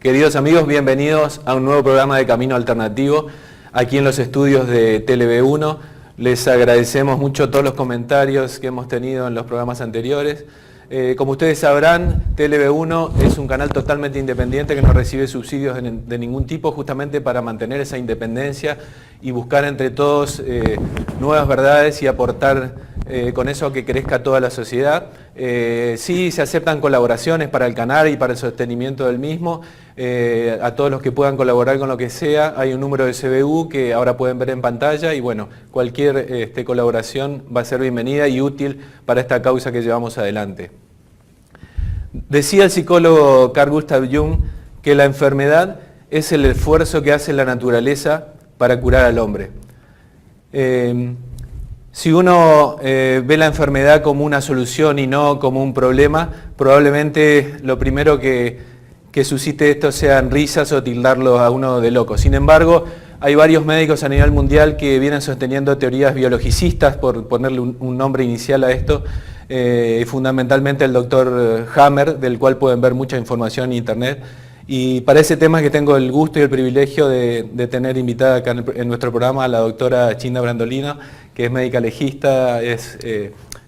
Queridos amigos, bienvenidos a un nuevo programa de Camino Alternativo, aquí en los estudios de TLV1. Les agradecemos mucho todos los comentarios que hemos tenido en los programas anteriores. Como ustedes sabrán, TLV1 es un canal totalmente independiente que no recibe subsidios de ningún tipo, justamente para mantener esa independencia y buscar entre todos nuevas verdades y aportar con eso a que crezca toda la sociedad. Sí se aceptan colaboraciones para el canal y para el sostenimiento del mismo. A todos los que puedan colaborar con lo que sea, hay un número de CBU que ahora pueden ver en pantalla y bueno, cualquier colaboración va a ser bienvenida y útil para esta causa que llevamos adelante. Decía el psicólogo Carl Gustav Jung que la enfermedad es el esfuerzo que hace la naturaleza para curar al hombre. Si uno ve la enfermedad como una solución y no como un problema, probablemente lo primero que suscite esto sean risas o tildarlo a uno de loco. Sin embargo, hay varios médicos a nivel mundial que vienen sosteniendo teorías biologicistas, por ponerle un nombre inicial a esto, fundamentalmente el doctor Hammer, del cual pueden ver mucha información en internet. Y para ese tema que tengo el gusto y el privilegio de tener invitada acá en nuestro programa a la doctora Chinda Brandolino, que es médica legista,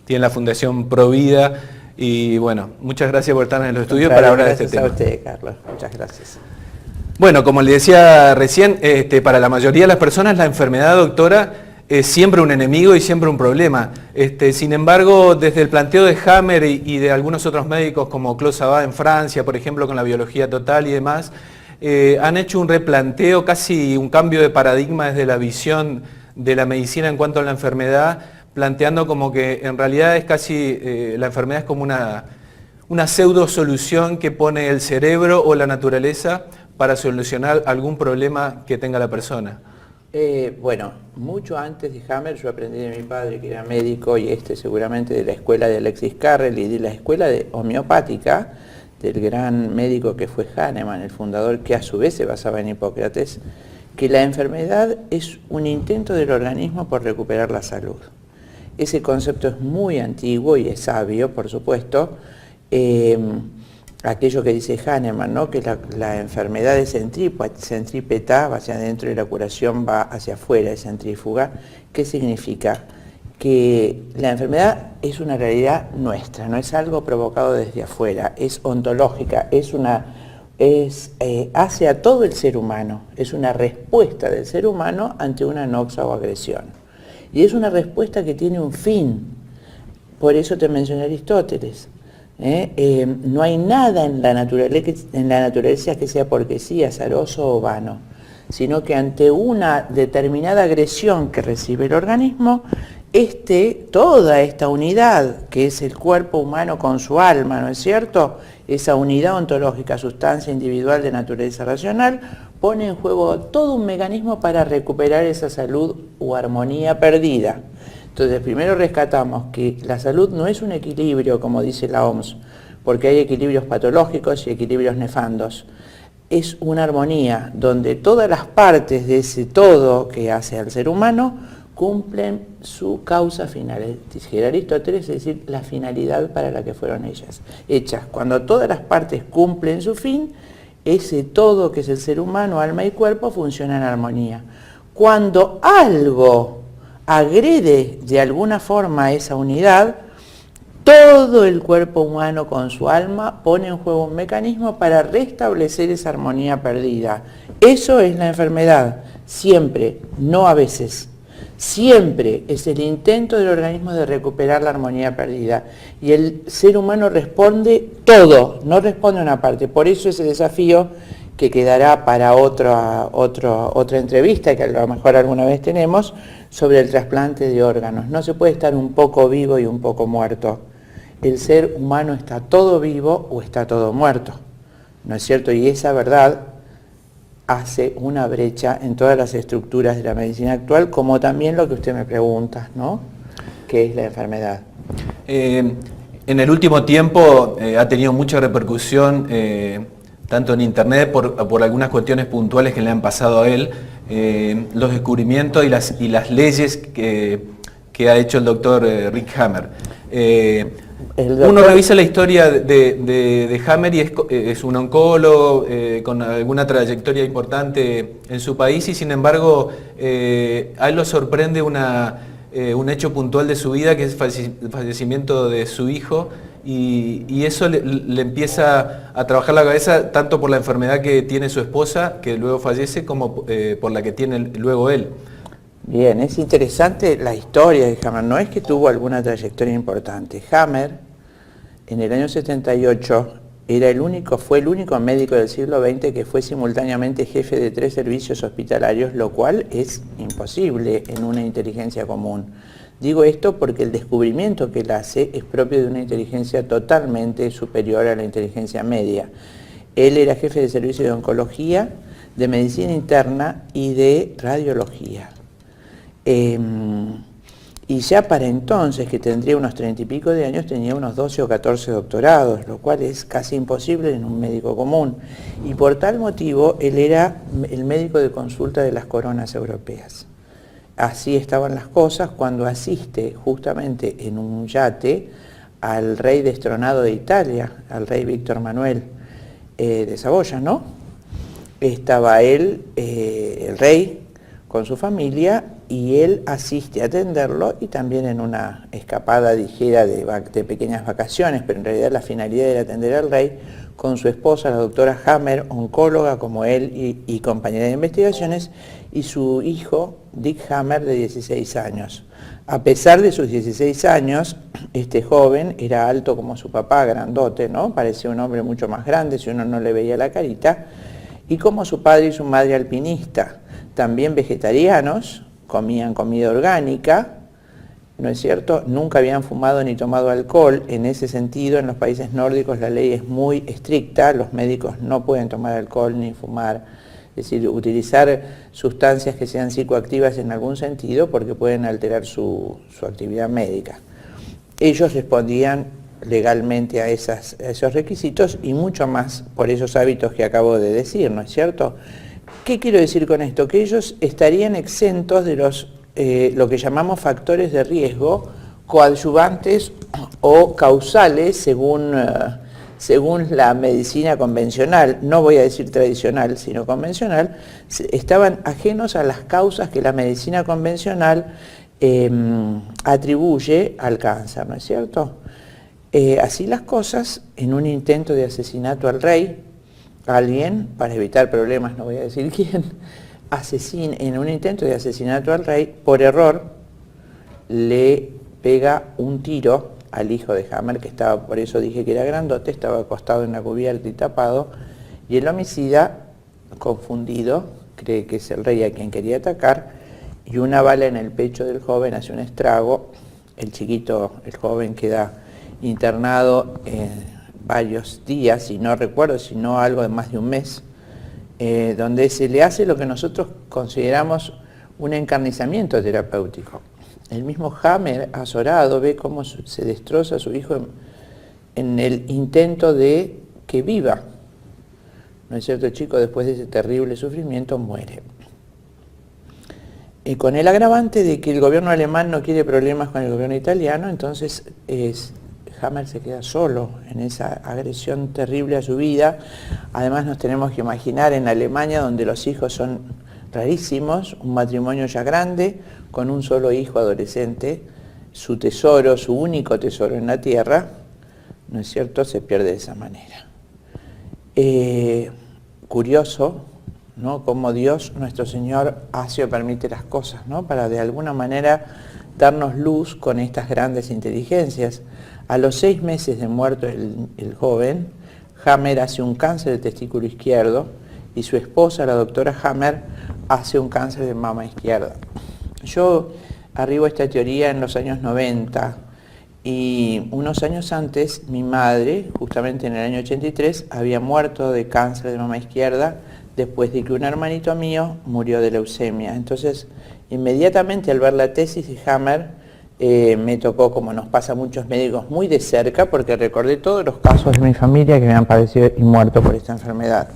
tiene la Fundación Provida. Y bueno, muchas gracias por estar en los estudios para hablar de este tema. Gracias a usted, Carlos. Muchas gracias. Bueno, como le decía recién, para la mayoría de las personas la enfermedad, doctora, es siempre un enemigo y siempre un problema. Sin embargo, desde el planteo de Hammer y de algunos otros médicos como Claude Sabat en Francia, por ejemplo, con la biología total y demás, han hecho un replanteo, casi un cambio de paradigma desde la visión de la medicina en cuanto a la enfermedad, planteando como que en realidad es casi, la enfermedad es como una pseudo solución que pone el cerebro o la naturaleza para solucionar algún problema que tenga la persona. Bueno, mucho antes de Hammer yo aprendí de mi padre, que era médico, y seguramente de la escuela de Alexis Carrel y de la escuela homeopática del gran médico que fue Hahnemann, el fundador, que a su vez se basaba en Hipócrates, que la enfermedad es un intento del organismo por recuperar la salud. Ese concepto es muy antiguo y es sabio, por supuesto. Aquello que dice Hahnemann, ¿no? Que la enfermedad es centrípeta, va hacia adentro, y la curación va hacia afuera, es centrífuga. ¿Qué significa? Que la enfermedad es una realidad nuestra, no es algo provocado desde afuera, es ontológica, hace a todo el ser humano, es una respuesta del ser humano ante una noxa o agresión. Y es una respuesta que tiene un fin, por eso te mencioné Aristóteles. No hay nada en la naturaleza que sea porque sí, azaroso o vano, sino que ante una determinada agresión que recibe el organismo, toda esta unidad, que es el cuerpo humano con su alma, ¿no es cierto?, esa unidad ontológica, sustancia individual de naturaleza racional, pone en juego todo un mecanismo para recuperar esa salud o armonía perdida. Entonces, primero rescatamos que la salud no es un equilibrio, como dice la OMS, porque hay equilibrios patológicos y equilibrios nefandos. Es una armonía donde todas las partes de ese todo que hace al ser humano cumplen su causa final, dijera Aristóteles, es decir, la finalidad para la que fueron hechas. Cuando todas las partes cumplen su fin, ese todo que es el ser humano, alma y cuerpo, funciona en armonía. Cuando algo agrede de alguna forma esa unidad, todo el cuerpo humano con su alma pone en juego un mecanismo para restablecer esa armonía perdida. Eso es la enfermedad, siempre, no a veces. Siempre es el intento del organismo de recuperar la armonía perdida. Y el ser humano responde todo, no responde una parte. Por eso ese desafío que quedará para otra entrevista, que a lo mejor alguna vez tenemos, sobre el trasplante de órganos. No se puede estar un poco vivo y un poco muerto. El ser humano está todo vivo o está todo muerto, ¿no es cierto? Y esa verdad hace una brecha en todas las estructuras de la medicina actual, como también lo que usted me pregunta, ¿no?, ¿qué es la enfermedad? En el último tiempo ha tenido mucha repercusión, tanto en internet por algunas cuestiones puntuales que le han pasado a él, los descubrimientos y las leyes que ha hecho el doctor Rick Hammer. Uno revisa la historia de Hammer y es un oncólogo con alguna trayectoria importante en su país y sin embargo a él lo sorprende un hecho puntual de su vida que es el fallecimiento de su hijo y eso le empieza a trabajar la cabeza tanto por la enfermedad que tiene su esposa, que luego fallece, como por la que tiene luego él. Bien, es interesante la historia de Hammer, no es que tuvo alguna trayectoria importante. Hammer, en el año 78, fue el único médico del siglo XX que fue simultáneamente jefe de 3 servicios hospitalarios, lo cual es imposible en una inteligencia común. Digo esto porque el descubrimiento que él hace es propio de una inteligencia totalmente superior a la inteligencia media. Él era jefe de servicio de oncología, de medicina interna y de radiología. Y ya para entonces, que tendría unos 30 y pico de años, tenía unos 12 o 14 doctorados, lo cual es casi imposible en un médico común. Y por tal motivo, él era el médico de consulta de las coronas europeas. Así estaban las cosas cuando asiste justamente en un yate al rey destronado de Italia, al rey Víctor Manuel de Saboya, ¿no? Estaba él, el rey, con su familia, y él asiste a atenderlo y también en una escapada ligera de pequeñas vacaciones, pero en realidad la finalidad era atender al rey, con su esposa, la doctora Hammer, oncóloga como él y compañera de investigaciones, y su hijo, Dick Hammer, de 16 años. A pesar de sus 16 años, este joven era alto como su papá, grandote, ¿no? Parecía un hombre mucho más grande si uno no le veía la carita, y como su padre y su madre alpinista, también vegetarianos, comían comida orgánica, ¿no es cierto? Nunca habían fumado ni tomado alcohol. En ese sentido, en los países nórdicos la ley es muy estricta, los médicos no pueden tomar alcohol ni fumar, es decir, utilizar sustancias que sean psicoactivas en algún sentido porque pueden alterar su actividad médica. Ellos respondían legalmente a esos requisitos y mucho más por esos hábitos que acabo de decir, ¿no es cierto? ¿Qué quiero decir con esto? Que ellos estarían exentos de lo que llamamos factores de riesgo coadyuvantes o causales según la medicina convencional, no voy a decir tradicional, sino convencional, estaban ajenos a las causas que la medicina convencional atribuye al cáncer, ¿no es cierto? Así las cosas, en un intento de asesinato al rey, alguien, para evitar problemas, no voy a decir quién, en un intento de asesinato al rey, por error, le pega un tiro al hijo de Hammer, que estaba, por eso dije que era grandote, estaba acostado en la cubierta y tapado, y el homicida, confundido, cree que es el rey a quien quería atacar, y una bala en el pecho del joven hace un estrago, el joven queda internado varios días, y no recuerdo, sino algo de más de un mes, donde se le hace lo que nosotros consideramos un encarnizamiento terapéutico. El mismo Hammer, azorado, ve cómo se destroza a su hijo en el intento de que viva. ¿No es cierto? El chico, después de ese terrible sufrimiento, muere. Y con el agravante de que el gobierno alemán no quiere problemas con el gobierno italiano, entonces Hammer se queda solo en esa agresión terrible a su vida. Además nos tenemos que imaginar en Alemania, donde los hijos son rarísimos, un matrimonio ya grande, con un solo hijo adolescente, su tesoro, su único tesoro en la tierra, ¿no es cierto?, se pierde de esa manera. Curioso, ¿no?, cómo Dios, nuestro Señor, hace o permite las cosas, ¿no?, para de alguna manera darnos luz con estas grandes inteligencias. A los 6 meses de muerto el joven, Hammer hace un cáncer de testículo izquierdo y su esposa, la doctora Hammer, hace un cáncer de mama izquierda. Yo arribo a esta teoría en los años 90 y unos años antes mi madre, justamente en el año 83, había muerto de cáncer de mama izquierda después de que un hermanito mío murió de leucemia. Entonces, inmediatamente al ver la tesis de Hammer, me tocó, como nos pasa a muchos médicos, muy de cerca, porque recordé todos los casos de mi familia que me han padecido y muerto por esta enfermedad.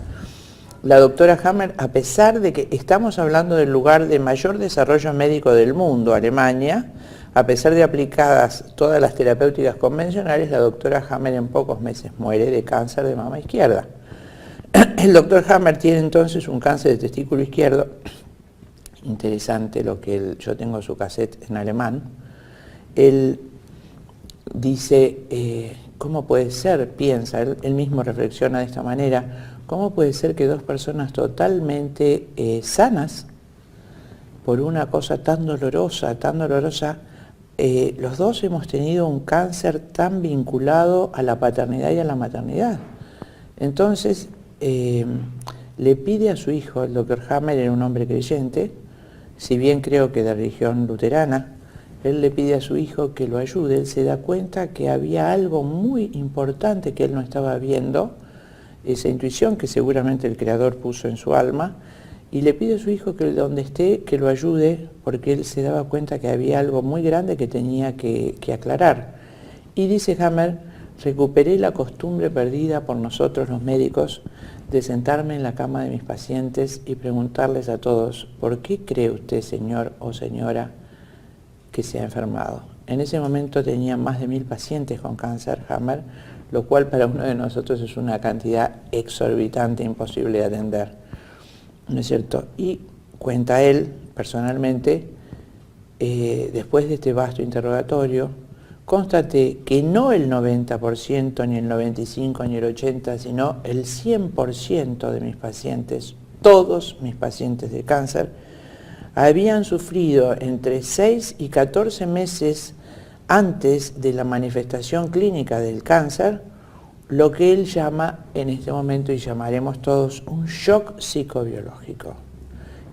La doctora Hammer, a pesar de que estamos hablando del lugar de mayor desarrollo médico del mundo, Alemania, A pesar de aplicadas todas las terapéuticas convencionales, la doctora Hammer en pocos meses muere de cáncer de mama izquierda. El doctor Hammer tiene entonces un cáncer de testículo izquierdo. Interesante lo que yo tengo su cassette en alemán. Él dice, ¿cómo puede ser? Piensa, él mismo reflexiona de esta manera, ¿cómo puede ser que dos personas totalmente sanas, por una cosa tan dolorosa, los dos hemos tenido un cáncer tan vinculado a la paternidad y a la maternidad? Entonces, le pide a su hijo, el doctor Hammer era un hombre creyente, si bien creo que de religión luterana, él le pide a su hijo que lo ayude. Él se da cuenta que había algo muy importante que él no estaba viendo, esa intuición que seguramente el Creador puso en su alma, y le pide a su hijo que donde esté, que lo ayude, porque él se daba cuenta que había algo muy grande que tenía que aclarar. Y dice Hammer, recuperé la costumbre perdida por nosotros los médicos de sentarme en la cama de mis pacientes y preguntarles a todos, ¿por qué cree usted, señor o señora, que se ha enfermado? En ese momento tenía más de 1000 pacientes con cáncer, Hammer, lo cual para uno de nosotros es una cantidad exorbitante, imposible de atender, ¿no es cierto? Y cuenta él, personalmente, después de este vasto interrogatorio, constaté que no el 90%, ni el 95%, ni el 80%, sino el 100% de mis pacientes, todos mis pacientes de cáncer, habían sufrido entre 6 y 14 meses antes de la manifestación clínica del cáncer, lo que él llama en este momento, y llamaremos todos, un shock psicobiológico.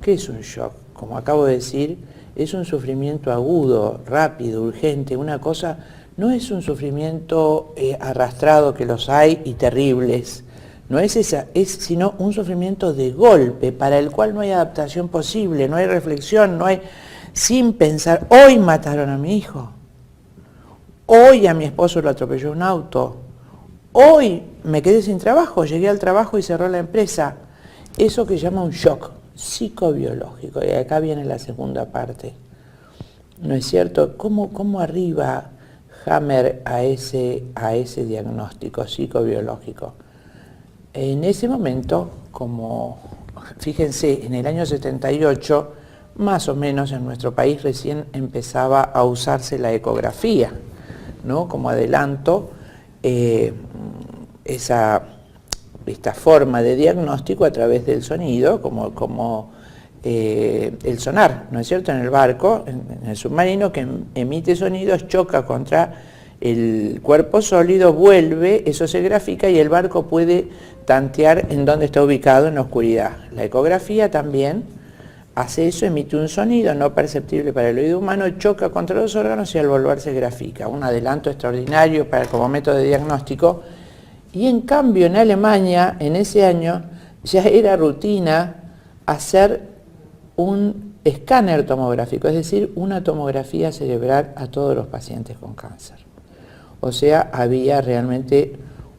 ¿Qué es un shock? Como acabo de decir, es un sufrimiento agudo, rápido, urgente, una cosa, no es un sufrimiento arrastrado, que los hay y terribles, no es esa, es sino un sufrimiento de golpe para el cual no hay adaptación posible, no hay reflexión, no hay, sin pensar, hoy mataron a mi hijo, hoy a mi esposo lo atropelló un auto, hoy me quedé sin trabajo, llegué al trabajo y cerró la empresa. Eso que llama un shock psicobiológico, y acá viene la segunda parte, ¿no es cierto? ¿Cómo arriba Hammer a ese diagnóstico psicobiológico? En ese momento, como fíjense, en el año 78, más o menos en nuestro país recién empezaba a usarse la ecografía, ¿no? Como adelanto, esta forma de diagnóstico a través del sonido, como el sonar, ¿no es cierto?, en el barco, en el submarino, que emite sonidos, choca contra el cuerpo sólido, vuelve, eso se grafica y el barco puede tantear en dónde está ubicado en la oscuridad. La ecografía también hace eso, emite un sonido no perceptible para el oído humano, choca contra los órganos y al volver se grafica. Un adelanto extraordinario como método de diagnóstico. Y en cambio en Alemania, en ese año, ya era rutina hacer un escáner tomográfico, es decir, una tomografía cerebral a todos los pacientes con cáncer. O sea, había realmente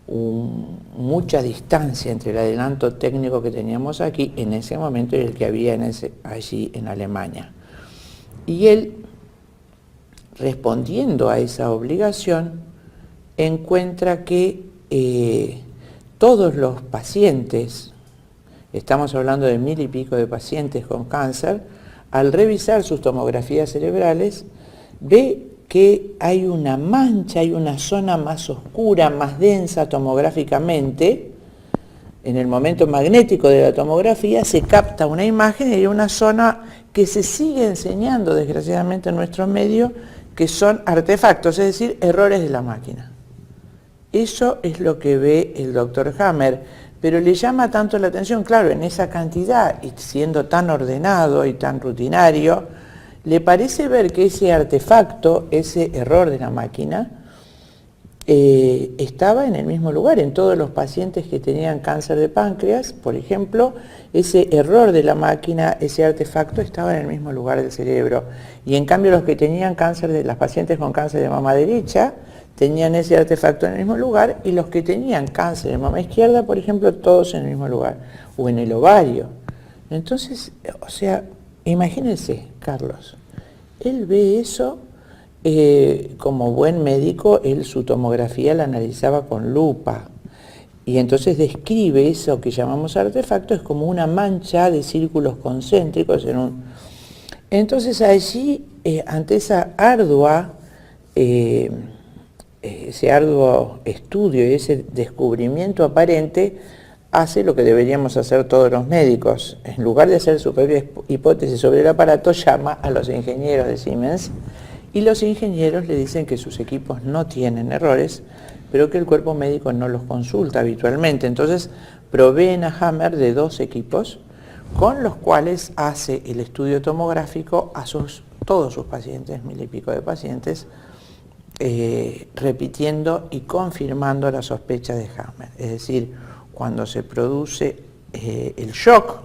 mucha distancia entre el adelanto técnico que teníamos aquí en ese momento y el que había allí en Alemania. Y él, respondiendo a esa obligación, encuentra que todos los pacientes, estamos hablando de 1000 y pico de pacientes con cáncer, al revisar sus tomografías cerebrales, ve que hay una mancha, hay una zona más oscura, más densa tomográficamente. En el momento magnético de la tomografía se capta una imagen y hay una zona que se sigue enseñando desgraciadamente en nuestro medio, que son artefactos, es decir, errores de la máquina. Eso es lo que ve el doctor Hammer, pero le llama tanto la atención, claro, en esa cantidad, y siendo tan ordenado y tan rutinario, le parece ver que ese artefacto, ese error de la máquina, estaba en el mismo lugar. En todos los pacientes que tenían cáncer de páncreas, por ejemplo, ese error de la máquina, ese artefacto estaba en el mismo lugar del cerebro. Y en cambio los que tenían cáncer, las pacientes con cáncer de mama derecha, tenían ese artefacto en el mismo lugar, y los que tenían cáncer de mama izquierda, por ejemplo, todos en el mismo lugar, o en el ovario. Entonces, o sea, imagínense, Carlos, él ve eso como buen médico, él su tomografía la analizaba con lupa. Y entonces describe eso que llamamos artefacto, es como una mancha de círculos concéntricos en un... Entonces allí, ante esa ese arduo estudio y ese descubrimiento aparente, hace lo que deberíamos hacer todos los médicos. En lugar de hacer su propia hipótesis sobre el aparato, llama a los ingenieros de Siemens y los ingenieros le dicen que sus equipos no tienen errores, pero que el cuerpo médico no los consulta habitualmente. Entonces proveen a Hammer de 2 equipos con los cuales hace el estudio tomográfico a todos sus pacientes, 1000 y pico de pacientes, repitiendo y confirmando la sospecha de Hammer. Es decir, cuando se produce el shock,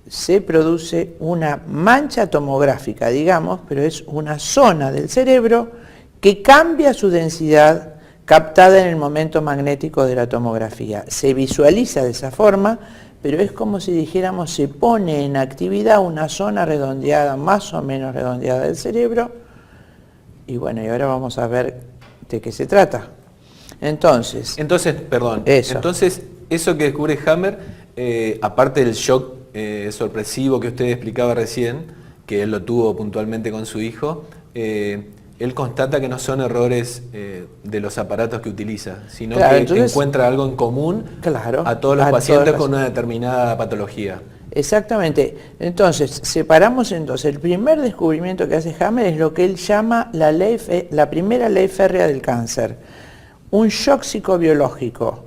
se produce una mancha tomográfica, digamos, pero es una zona del cerebro que cambia su densidad captada en el momento magnético de la tomografía. Se visualiza de esa forma, pero es como si dijéramos se pone en actividad una zona redondeada, más o menos redondeada del cerebro, y bueno, y ahora vamos a ver de qué se trata. Entonces, perdón, entonces eso que descubre Hammer, aparte del shock sorpresivo que usted explicaba recién, que él lo tuvo puntualmente con su hijo, él constata que no son errores de los aparatos que utiliza, sino que encuentra algo en común a todos los pacientes con una determinada patología. Exactamente. Entonces, separamos el primer descubrimiento que hace Hammer es lo que él llama la primera ley férrea del cáncer. Un shock psicobiológico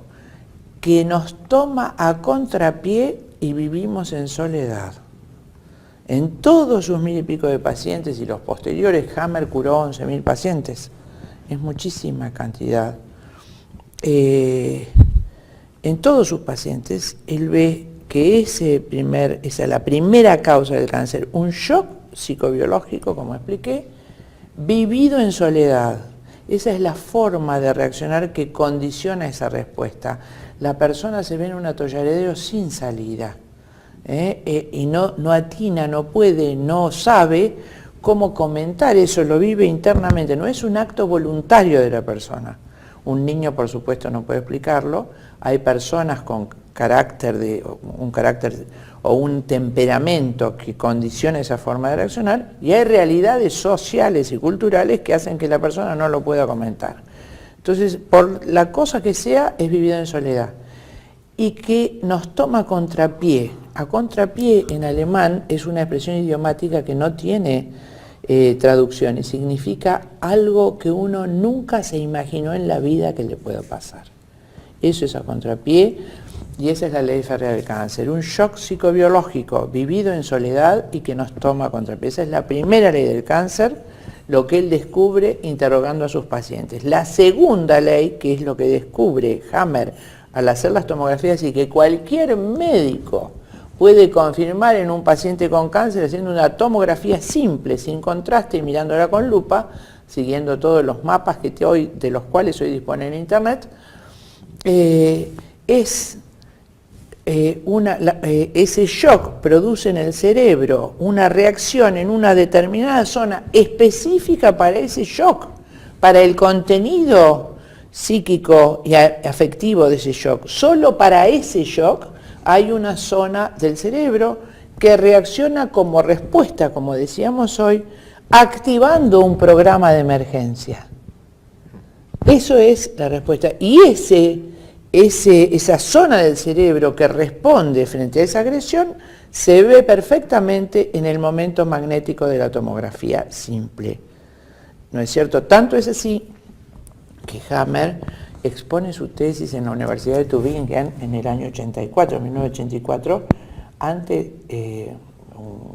que nos toma a contrapié y vivimos en soledad. En todos sus 1000 y pico de pacientes y los posteriores, Hammer curó 11.000 pacientes. Es muchísima cantidad. En todos sus pacientes, él ve que esa es la primera causa del cáncer, un shock psicobiológico, como expliqué, vivido en soledad. Esa es la forma de reaccionar que condiciona esa respuesta. La persona se ve en un atollaredero sin salida. Y no atina, no puede, no sabe cómo comentar eso, lo vive internamente, no es un acto voluntario de la persona. Un niño, por supuesto, no puede explicarlo. Hay personas con un carácter o un temperamento que condiciona esa forma de reaccionar, y hay realidades sociales y culturales que hacen que la persona no lo pueda comentar. Entonces, por la cosa que sea, es vivido en soledad. Y que nos toma a contrapié. A contrapié en alemán es una expresión idiomática que no tiene traducción y significa algo que uno nunca se imaginó en la vida que le pueda pasar. Eso es a contrapié y esa es la ley férrea del cáncer. Un shock psicobiológico vivido en soledad y que nos toma a contrapié. Esa es la primera ley del cáncer, lo que él descubre interrogando a sus pacientes. La segunda ley, que es lo que descubre Hammer al hacer las tomografías y que cualquier médico puede confirmar en un paciente con cáncer haciendo una tomografía simple, sin contraste y mirándola con lupa, siguiendo todos los mapas de los cuales hoy dispone en internet, ese shock produce en el cerebro una reacción en una determinada zona específica para ese shock, para el contenido psíquico y afectivo de ese shock. Solo para ese shock hay una zona del cerebro que reacciona como respuesta, como decíamos hoy, activando un programa de emergencia. Eso es la respuesta. Y esa zona del cerebro que responde frente a esa agresión se ve perfectamente en el momento magnético de la tomografía simple. ¿No es cierto? Tanto es así que Hammer expone su tesis en la Universidad de Tübingen en el año 1984, ante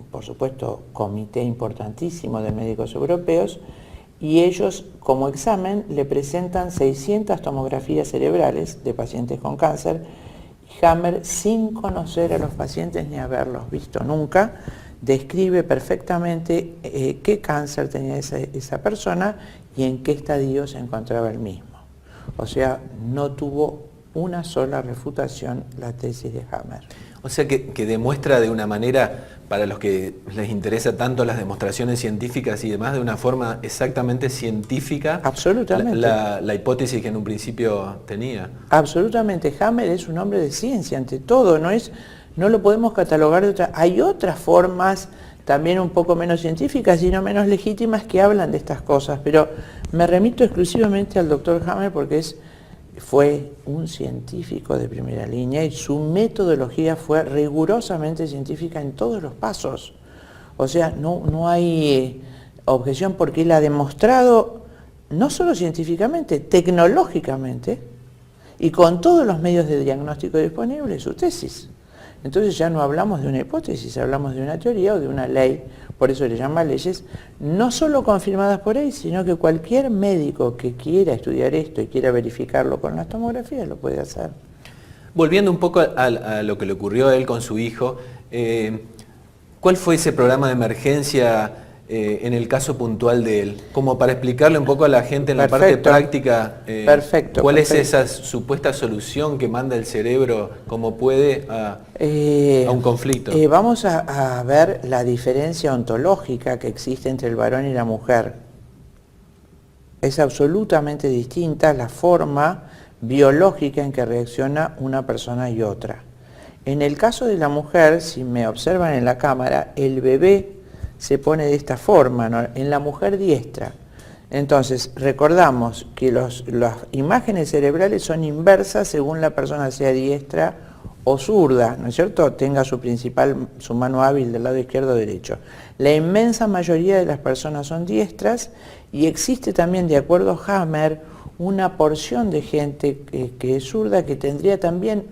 por supuesto, comité importantísimo de médicos europeos, y ellos, como examen, le presentan 600 tomografías cerebrales de pacientes con cáncer. Hammer, sin conocer a los pacientes ni haberlos visto nunca, describe perfectamente qué cáncer tenía esa persona y en qué estadio se encontraba el mismo. O sea, no tuvo una sola refutación la tesis de Hammer. O sea que demuestra de una manera, para los que les interesa tanto las demostraciones científicas y demás, de una forma exactamente científica. Absolutamente. La hipótesis que en un principio tenía. Absolutamente. Hammer es un hombre de ciencia, ante todo, no lo podemos catalogar de otra. Hay otras formas también un poco menos científicas y no menos legítimas que hablan de estas cosas, pero me remito exclusivamente al doctor Hammer porque fue un científico de primera línea y su metodología fue rigurosamente científica en todos los pasos. O sea, no hay objeción porque él ha demostrado, no solo científicamente, tecnológicamente y con todos los medios de diagnóstico disponibles, su tesis. Entonces ya no hablamos de una hipótesis, hablamos de una teoría o de una ley, por eso le llaman leyes, no solo confirmadas por él, sino que cualquier médico que quiera estudiar esto y quiera verificarlo con las tomografías lo puede hacer. Volviendo un poco a lo que le ocurrió a él con su hijo, ¿cuál fue ese programa de emergencia en el caso puntual de él? Como para explicarle un poco a la gente en la parte práctica, ¿cuál es esa supuesta solución que manda el cerebro como puede a un conflicto? Vamos a ver la diferencia ontológica que existe entre el varón y la mujer. Es absolutamente distinta la forma biológica en que reacciona una persona y otra. En el caso de la mujer, si me observan en la cámara, el bebé se pone de esta forma, ¿no? En la mujer diestra. Entonces, recordamos que las imágenes cerebrales son inversas según la persona sea diestra o zurda, ¿no es cierto? Tenga su mano hábil del lado izquierdo o derecho. La inmensa mayoría de las personas son diestras y existe también, de acuerdo a Hammer, una porción de gente que es zurda que tendría también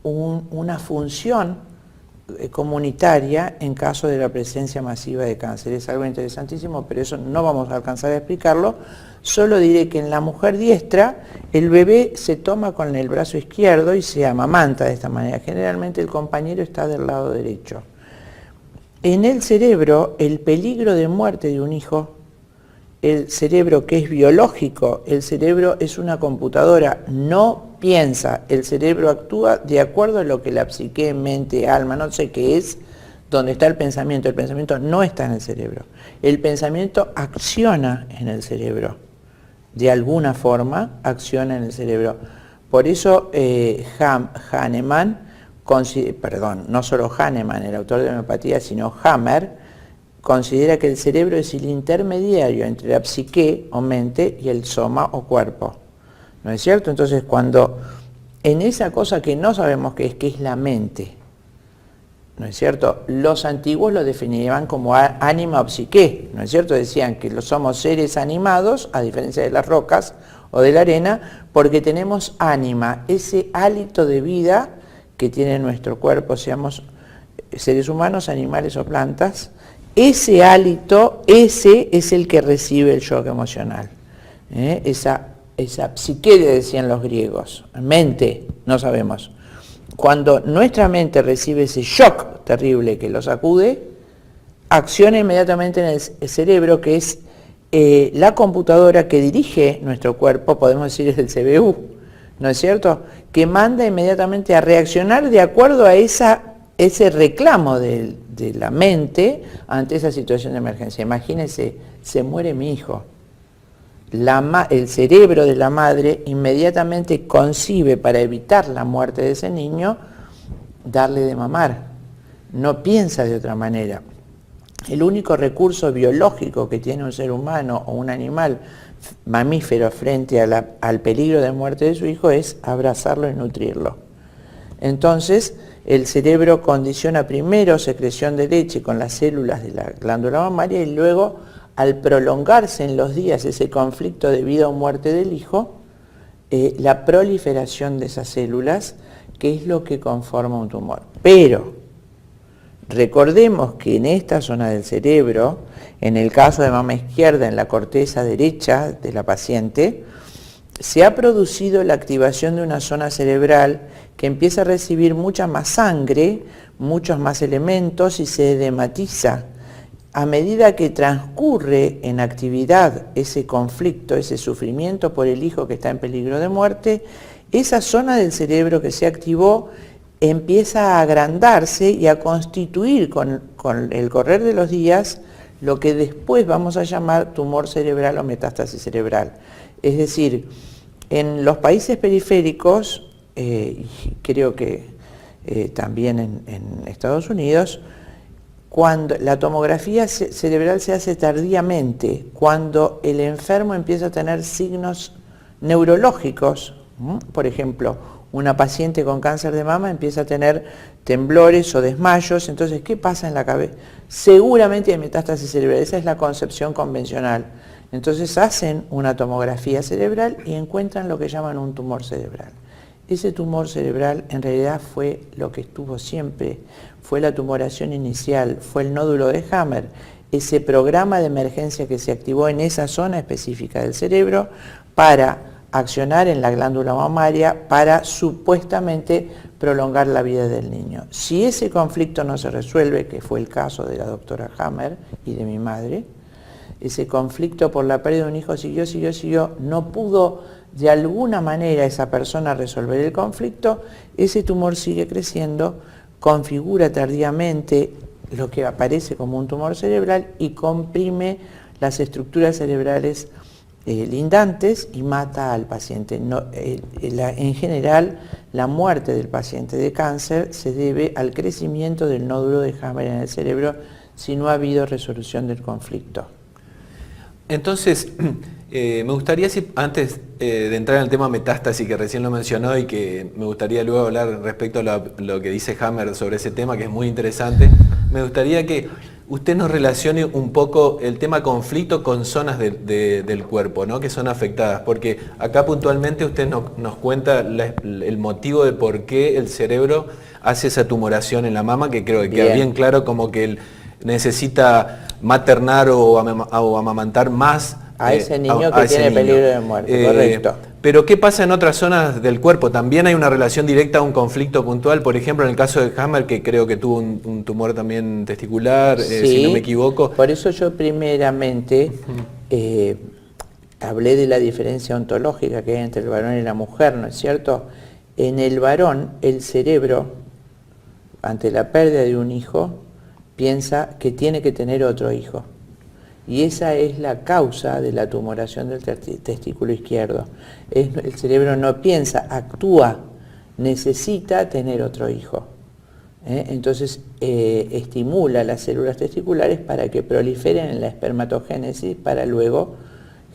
una función comunitaria en caso de la presencia masiva de cáncer. Es algo interesantísimo, pero eso no vamos a alcanzar a explicarlo. Solo diré que en la mujer diestra el bebé se toma con el brazo izquierdo y se amamanta de esta manera. Generalmente el compañero está del lado derecho. En el cerebro, el peligro de muerte de un hijo, el cerebro que es biológico, el cerebro es una computadora, no piensa, el cerebro actúa de acuerdo a lo que la psique, mente, alma, no sé qué es, donde está el pensamiento no está en el cerebro. El pensamiento acciona en el cerebro, de alguna forma acciona en el cerebro. Por eso Hahnemann, no solo Hahnemann, el autor de homeopatía, sino Hammer, considera que el cerebro es el intermediario entre la psique o mente y el soma o cuerpo. ¿No es cierto? Entonces, cuando en esa cosa que no sabemos qué es la mente, ¿no es cierto? Los antiguos lo definirían como ánima o psique, ¿no es cierto? Decían que somos seres animados, a diferencia de las rocas o de la arena, porque tenemos ánima, ese hálito de vida que tiene nuestro cuerpo, seamos seres humanos, animales o plantas. Ese hálito, ese es el que recibe el shock emocional. Esa psique, decían los griegos, mente, no sabemos. Cuando nuestra mente recibe ese shock terrible que lo sacude, acciona inmediatamente en el cerebro, que es la computadora que dirige nuestro cuerpo, podemos decir es el CPU, ¿no es cierto? Que manda inmediatamente a reaccionar de acuerdo a ese reclamo de la mente ante esa situación de emergencia. Imagínense, se muere mi hijo. El cerebro de la madre inmediatamente concibe, para evitar la muerte de ese niño, darle de mamar. No piensa de otra manera. El único recurso biológico que tiene un ser humano o un animal mamífero frente al peligro de muerte de su hijo es abrazarlo y nutrirlo. Entonces, el cerebro condiciona primero secreción de leche con las células de la glándula mamaria y luego, al prolongarse en los días ese conflicto de vida o muerte del hijo, la proliferación de esas células, que es lo que conforma un tumor. Pero recordemos que en esta zona del cerebro, en el caso de mama izquierda, en la corteza derecha de la paciente, se ha producido la activación de una zona cerebral que empieza a recibir mucha más sangre, muchos más elementos y se edematiza. A medida que transcurre en actividad ese conflicto, ese sufrimiento por el hijo que está en peligro de muerte, esa zona del cerebro que se activó empieza a agrandarse y a constituir con el correr de los días lo que después vamos a llamar tumor cerebral o metástasis cerebral. Es decir, en los países periféricos, y creo que también en Estados Unidos, cuando la tomografía cerebral se hace tardíamente, cuando el enfermo empieza a tener signos neurológicos, por ejemplo, una paciente con cáncer de mama empieza a tener temblores o desmayos, entonces, ¿qué pasa en la cabeza? Seguramente hay metástasis cerebral, esa es la concepción convencional. Entonces hacen una tomografía cerebral y encuentran lo que llaman un tumor cerebral. Ese tumor cerebral en realidad fue lo que estuvo siempre, fue la tumoración inicial, fue el nódulo de Hammer, ese programa de emergencia que se activó en esa zona específica del cerebro para accionar en la glándula mamaria para supuestamente prolongar la vida del niño. Si ese conflicto no se resuelve, que fue el caso de la doctora Hammer y de mi madre, ese conflicto por la pérdida de un hijo siguió, no pudo de alguna manera esa persona resolver el conflicto, ese tumor sigue creciendo, configura tardíamente lo que aparece como un tumor cerebral y comprime las estructuras cerebrales lindantes y mata al paciente. En general, la muerte del paciente de cáncer se debe al crecimiento del nódulo de Hammer en el cerebro si no ha habido resolución del conflicto. Entonces, me gustaría, antes de entrar en el tema metástasis, que recién lo mencionó y que me gustaría luego hablar respecto a lo que dice Hammer sobre ese tema, que es muy interesante, me gustaría que usted nos relacione un poco el tema conflicto con zonas del cuerpo, ¿no?, que son afectadas, porque acá puntualmente usted nos cuenta el motivo de por qué el cerebro hace esa tumoración en la mama, que creo que queda bien claro, como que él necesita maternar o amamantar más a ese niño que tiene peligro de muerte, correcto. Pero ¿qué pasa en otras zonas del cuerpo? ¿También hay una relación directa a un conflicto puntual? Por ejemplo, en el caso de Hammer, que creo que tuvo un tumor también testicular, sí, si no me equivoco. Por eso yo primeramente hablé de la diferencia ontológica que hay entre el varón y la mujer, ¿no es cierto? En el varón, el cerebro, ante la pérdida de un hijo, piensa que tiene que tener otro hijo. Y esa es la causa de la tumoración del testículo izquierdo. El cerebro no piensa, actúa, necesita tener otro hijo. Entonces estimula las células testiculares para que proliferen en la espermatogénesis para luego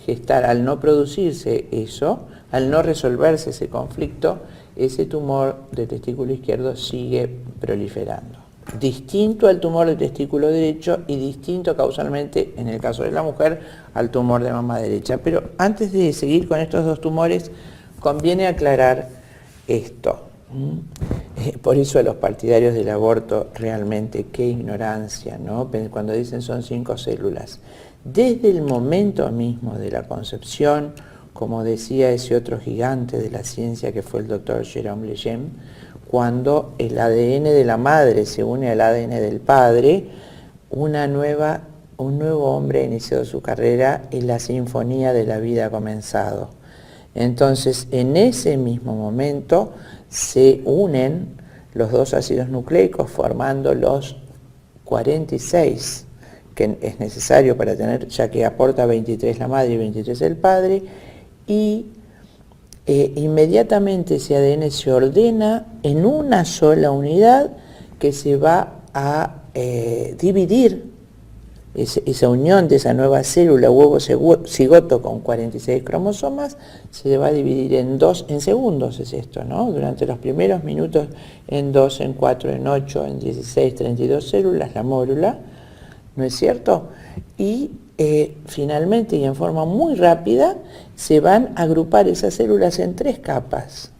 gestar. Al no producirse eso, al no resolverse ese conflicto, ese tumor de testículo izquierdo sigue proliferando. Distinto al tumor del testículo derecho y distinto causalmente, en el caso de la mujer, al tumor de mama derecha. Pero antes de seguir con estos dos tumores, conviene aclarar esto. Por eso a los partidarios del aborto, realmente, qué ignorancia, ¿no? Cuando dicen son 5 células. Desde el momento mismo de la concepción, como decía ese otro gigante de la ciencia que fue el doctor Jérôme Lejeune, cuando el ADN de la madre se une al ADN del padre, un nuevo hombre ha iniciado su carrera y la sinfonía de la vida ha comenzado. Entonces, en ese mismo momento se unen los dos ácidos nucleicos formando los 46, que es necesario para tener, ya que aporta 23 la madre y 23 el padre, y inmediatamente ese ADN se ordena en una sola unidad que se va a dividir. Esa unión de esa nueva célula huevo cigoto con 46 cromosomas se va a dividir en segundos, es esto, ¿no? Durante los primeros minutos en 2, en 4, en 8, en 16, 32 células, la mórula, ¿no es cierto? Y finalmente y en forma muy rápida se van a agrupar esas células en 3 capas.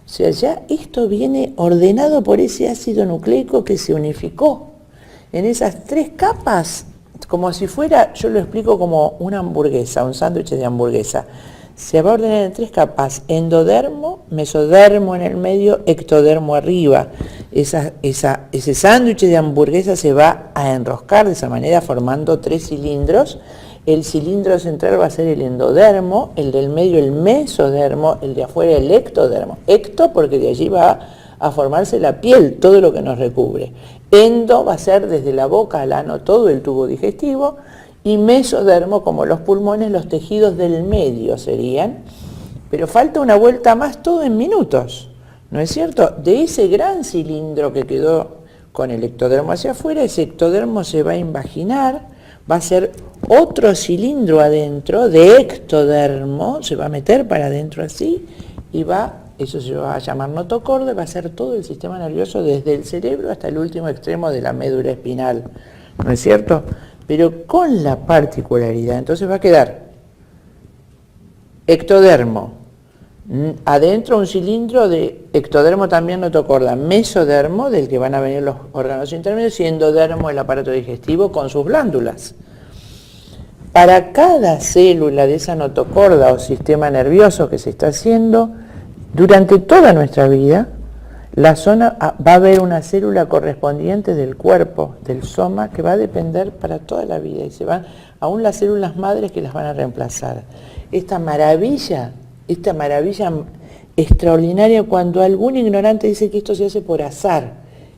O sea, ya esto viene ordenado por ese ácido nucleico que se unificó. En esas 3 capas, como si fuera, yo lo explico como una hamburguesa, un sándwich de hamburguesa. Se va a ordenar en 3 capas: endodermo, mesodermo en el medio, ectodermo arriba. Ese sándwich de hamburguesa se va a enroscar de esa manera formando 3 cilindros. El cilindro central va a ser el endodermo, el del medio el mesodermo, el de afuera el ectodermo. Ecto porque de allí va a formarse la piel, todo lo que nos recubre. Endo va a ser desde la boca al ano todo el tubo digestivo, y mesodermo, como los pulmones, los tejidos del medio serían, pero falta una vuelta más, todo en minutos, ¿no es cierto? De ese gran cilindro que quedó con el ectodermo hacia afuera, ese ectodermo se va a invaginar, va a ser otro cilindro adentro de ectodermo, se va a meter para adentro así, y eso se va a llamar notocorda, va a ser todo el sistema nervioso desde el cerebro hasta el último extremo de la médula espinal, ¿no es cierto? Pero con la particularidad, entonces va a quedar ectodermo, adentro un cilindro de ectodermo también notocorda, mesodermo, del que van a venir los órganos intermedios, y endodermo, el aparato digestivo con sus glándulas. Para cada célula de esa notocorda o sistema nervioso que se está haciendo, durante toda nuestra vida, va a haber una célula correspondiente del cuerpo, del soma, que va a depender para toda la vida, y se van, aún las células madres que las van a reemplazar. Esta maravilla extraordinaria, cuando algún ignorante dice que esto se hace por azar,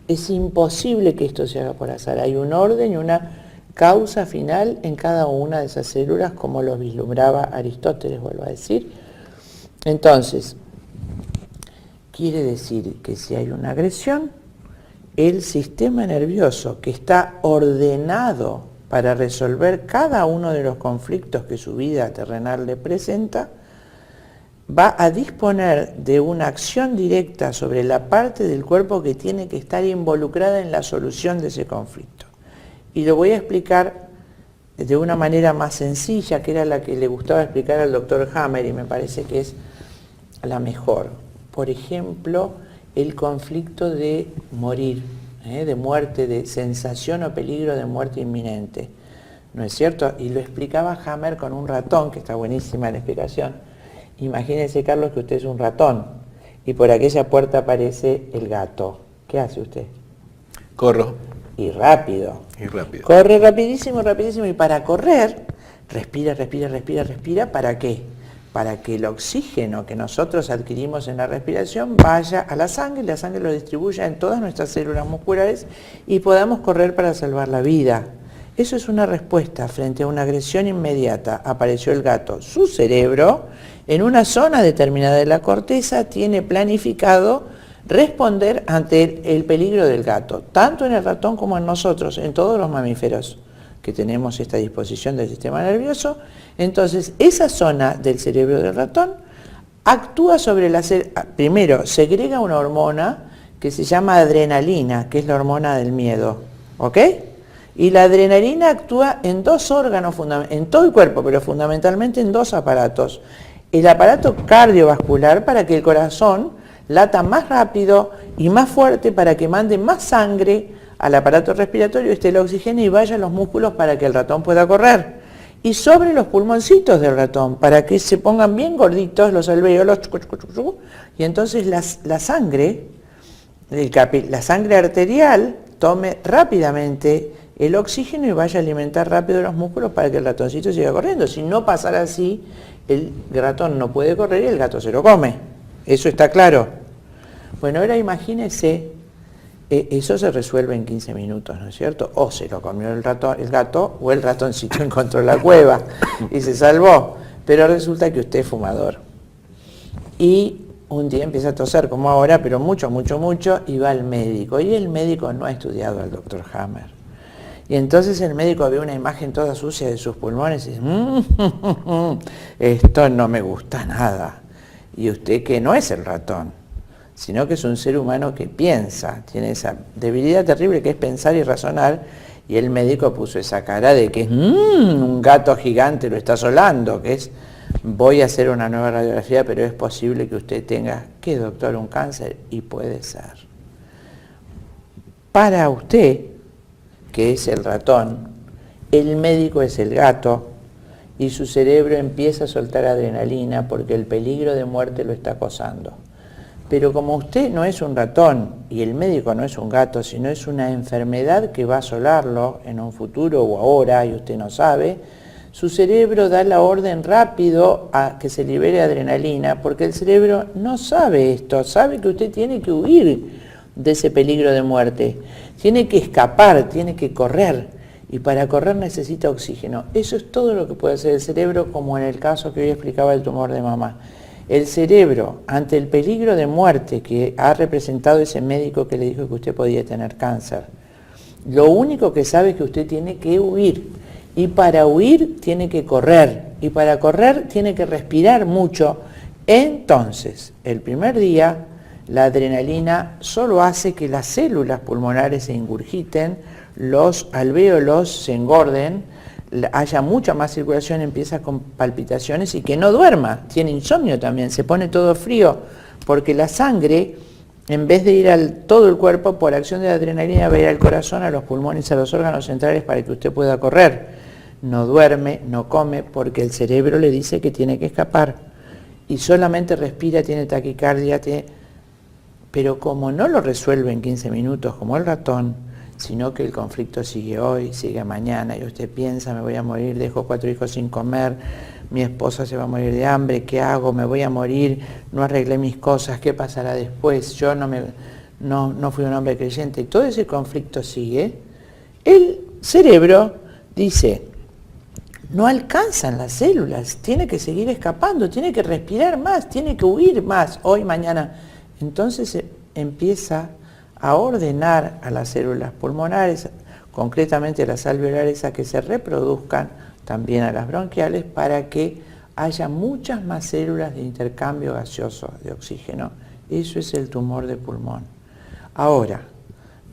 es imposible que esto se haga por azar. Hay un orden y una causa final en cada una de esas células, como lo vislumbraba Aristóteles, vuelvo a decir. Entonces, quiere decir que si hay una agresión, el sistema nervioso, que está ordenado para resolver cada uno de los conflictos que su vida terrenal le presenta, va a disponer de una acción directa sobre la parte del cuerpo que tiene que estar involucrada en la solución de ese conflicto. Y lo voy a explicar de una manera más sencilla, que era la que le gustaba explicar al doctor Hammer, y me parece que es la mejor. Por ejemplo, el conflicto de morir, de muerte, de sensación o peligro de muerte inminente, ¿no es cierto? Y lo explicaba Hammer con un ratón, que está buenísima la explicación. Imagínese, Carlos, que usted es un ratón y por aquella puerta aparece el gato. ¿Qué hace usted? Corro. Y rápido. Y rápido. Corre rapidísimo, rapidísimo, y para correr, respira, respira, respira, respira. ¿Para qué? Para que el oxígeno que nosotros adquirimos en la respiración vaya a la sangre lo distribuya en todas nuestras células musculares y podamos correr para salvar la vida. Eso es una respuesta frente a una agresión inmediata. Apareció el gato. Su cerebro, en una zona determinada de la corteza, tiene planificado responder ante el peligro del gato, tanto en el ratón como en nosotros, en todos los mamíferos que tenemos esta disposición del sistema nervioso. Entonces, esa zona del cerebro del ratón actúa sobre primero, segrega una hormona que se llama adrenalina, que es la hormona del miedo, ¿ok? Y la adrenalina actúa en dos órganos, en todo el cuerpo, pero fundamentalmente en dos aparatos. El aparato cardiovascular, para que el corazón lata más rápido y más fuerte, para que mande más sangre al aparato respiratorio, esté el oxígeno y vaya a los músculos para que el ratón pueda correr. Y sobre los pulmoncitos del ratón, para que se pongan bien gorditos los alvéolos, y entonces la sangre arterial tome rápidamente el oxígeno y vaya a alimentar rápido los músculos para que el ratoncito siga corriendo. Si no pasara así, el ratón no puede correr y el gato se lo come. ¿Eso está claro? Bueno, ahora imagínese, eso se resuelve en 15 minutos, ¿no es cierto? O se lo comió el gato, o el ratoncito encontró la cueva y se salvó. Pero resulta que usted es fumador. Y un día empieza a toser, como ahora, pero mucho, mucho, mucho, y va al médico. Y el médico no ha estudiado al doctor Hammer. Y entonces el médico ve una imagen toda sucia de sus pulmones y dice, esto no me gusta nada. Y usted, que no es el ratón, sino que es un ser humano que piensa, tiene esa debilidad terrible que es pensar y razonar, y el médico puso esa cara de que un gato gigante lo está asolando, que es, voy a hacer una nueva radiografía, pero es posible que usted tenga, ¿qué, doctor? Un cáncer, y puede ser. Para usted, que es el ratón, el médico es el gato, y su cerebro empieza a soltar adrenalina porque el peligro de muerte lo está acosando. Pero como usted no es un ratón y el médico no es un gato, sino es una enfermedad que va a asolarlo en un futuro o ahora, y usted no sabe, Su cerebro da la orden rápido a que se libere adrenalina, porque el cerebro no sabe esto, sabe que usted tiene que huir de ese peligro de muerte, tiene que escapar, tiene que correr, y para correr necesita oxígeno. Eso es todo lo que puede hacer el cerebro, como en el caso que hoy explicaba del tumor de mamá. El cerebro, ante el peligro de muerte que ha representado ese médico que le dijo que usted podía tener cáncer, lo único que sabe es que usted tiene que huir. Y para huir tiene que correr, y para correr tiene que respirar mucho. Entonces, el primer día, la adrenalina solo hace que las células pulmonares se ingurgiten, los alvéolos se engorden, haya mucha más circulación, empieza con palpitaciones y que no duerma, tiene insomnio también, se pone todo frío, porque la sangre, en vez de ir al todo el cuerpo, por acción de la adrenalina va a ir al corazón, a los pulmones, a los órganos centrales para que usted pueda correr. No duerme, no come, porque el cerebro le dice que tiene que escapar. Y solamente respira, tiene taquicardia, pero como no lo resuelve en 15 minutos como el ratón, sino que el conflicto sigue hoy, sigue mañana, y usted piensa, me voy a morir, dejo 4 hijos sin comer, mi esposa se va a morir de hambre, ¿qué hago? Me voy a morir, no arreglé mis cosas, ¿qué pasará después? Yo no fui un hombre creyente. Todo ese conflicto sigue. El cerebro dice, no alcanzan las células, tiene que seguir escapando, tiene que respirar más, tiene que huir más, hoy, mañana. Entonces empieza a ordenar a las células pulmonares, concretamente a las alveolares, a que se reproduzcan, también a las bronquiales, para que haya muchas más células de intercambio gaseoso de oxígeno. Eso es el tumor de pulmón. Ahora,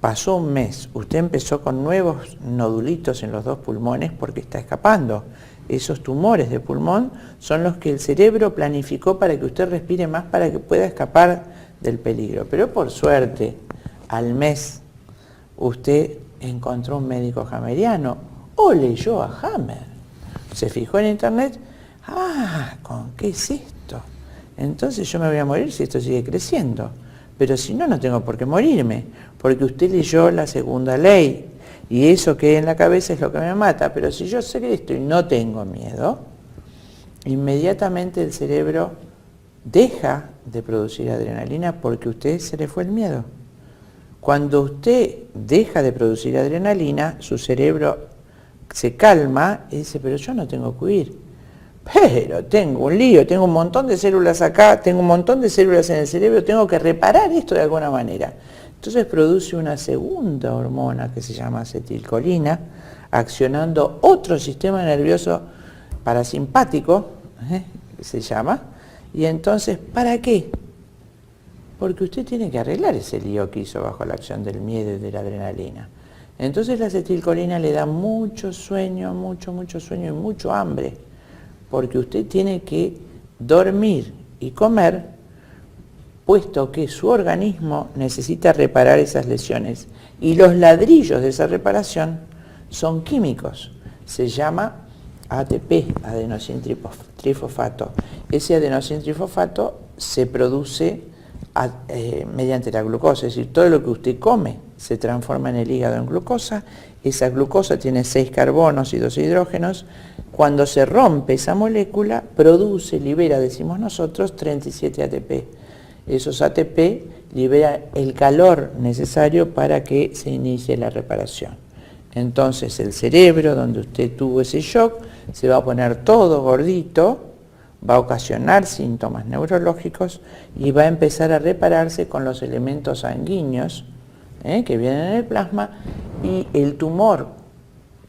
pasó un mes, usted empezó con nuevos nodulitos en los 2 pulmones porque está escapando. Esos tumores de pulmón son los que el cerebro planificó para que usted respire más, para que pueda escapar del peligro. Pero por suerte, al mes, usted encontró un médico hammeriano o leyó a Hammer. Se fijó en internet, ¿con qué es esto? Entonces yo me voy a morir si esto sigue creciendo. Pero si no, no tengo por qué morirme, porque usted leyó la segunda ley, y eso que hay en la cabeza es lo que me mata. Pero si yo sé esto y no tengo miedo, inmediatamente el cerebro deja de producir adrenalina porque a usted se le fue el miedo. Cuando usted deja de producir adrenalina, su cerebro se calma y dice, pero yo no tengo que huir. Pero tengo un lío, tengo un montón de células acá, tengo un montón de células en el cerebro, tengo que reparar esto de alguna manera. Entonces produce una segunda hormona que se llama acetilcolina, accionando otro sistema nervioso parasimpático, que se llama, y entonces, ¿para qué? Porque usted tiene que arreglar ese lío que hizo bajo la acción del miedo y de la adrenalina. Entonces la acetilcolina le da mucho sueño, mucho sueño y mucho hambre, porque usted tiene que dormir y comer, puesto que su organismo necesita reparar esas lesiones. Y los ladrillos de esa reparación son químicos. Se llama ATP, adenosintrifosfato. Ese adenosintrifosfato se produce mediante la glucosa, es decir, todo lo que usted come se transforma en el hígado en glucosa. Esa glucosa tiene 6 carbonos y 2 hidrógenos. Cuando se rompe esa molécula, libera, decimos nosotros, 37 ATP. Esos ATP liberan el calor necesario para que se inicie la reparación. Entonces el cerebro, donde usted tuvo ese shock, se va a poner todo gordito, va a ocasionar síntomas neurológicos y va a empezar a repararse con los elementos sanguíneos que vienen en el plasma, y el tumor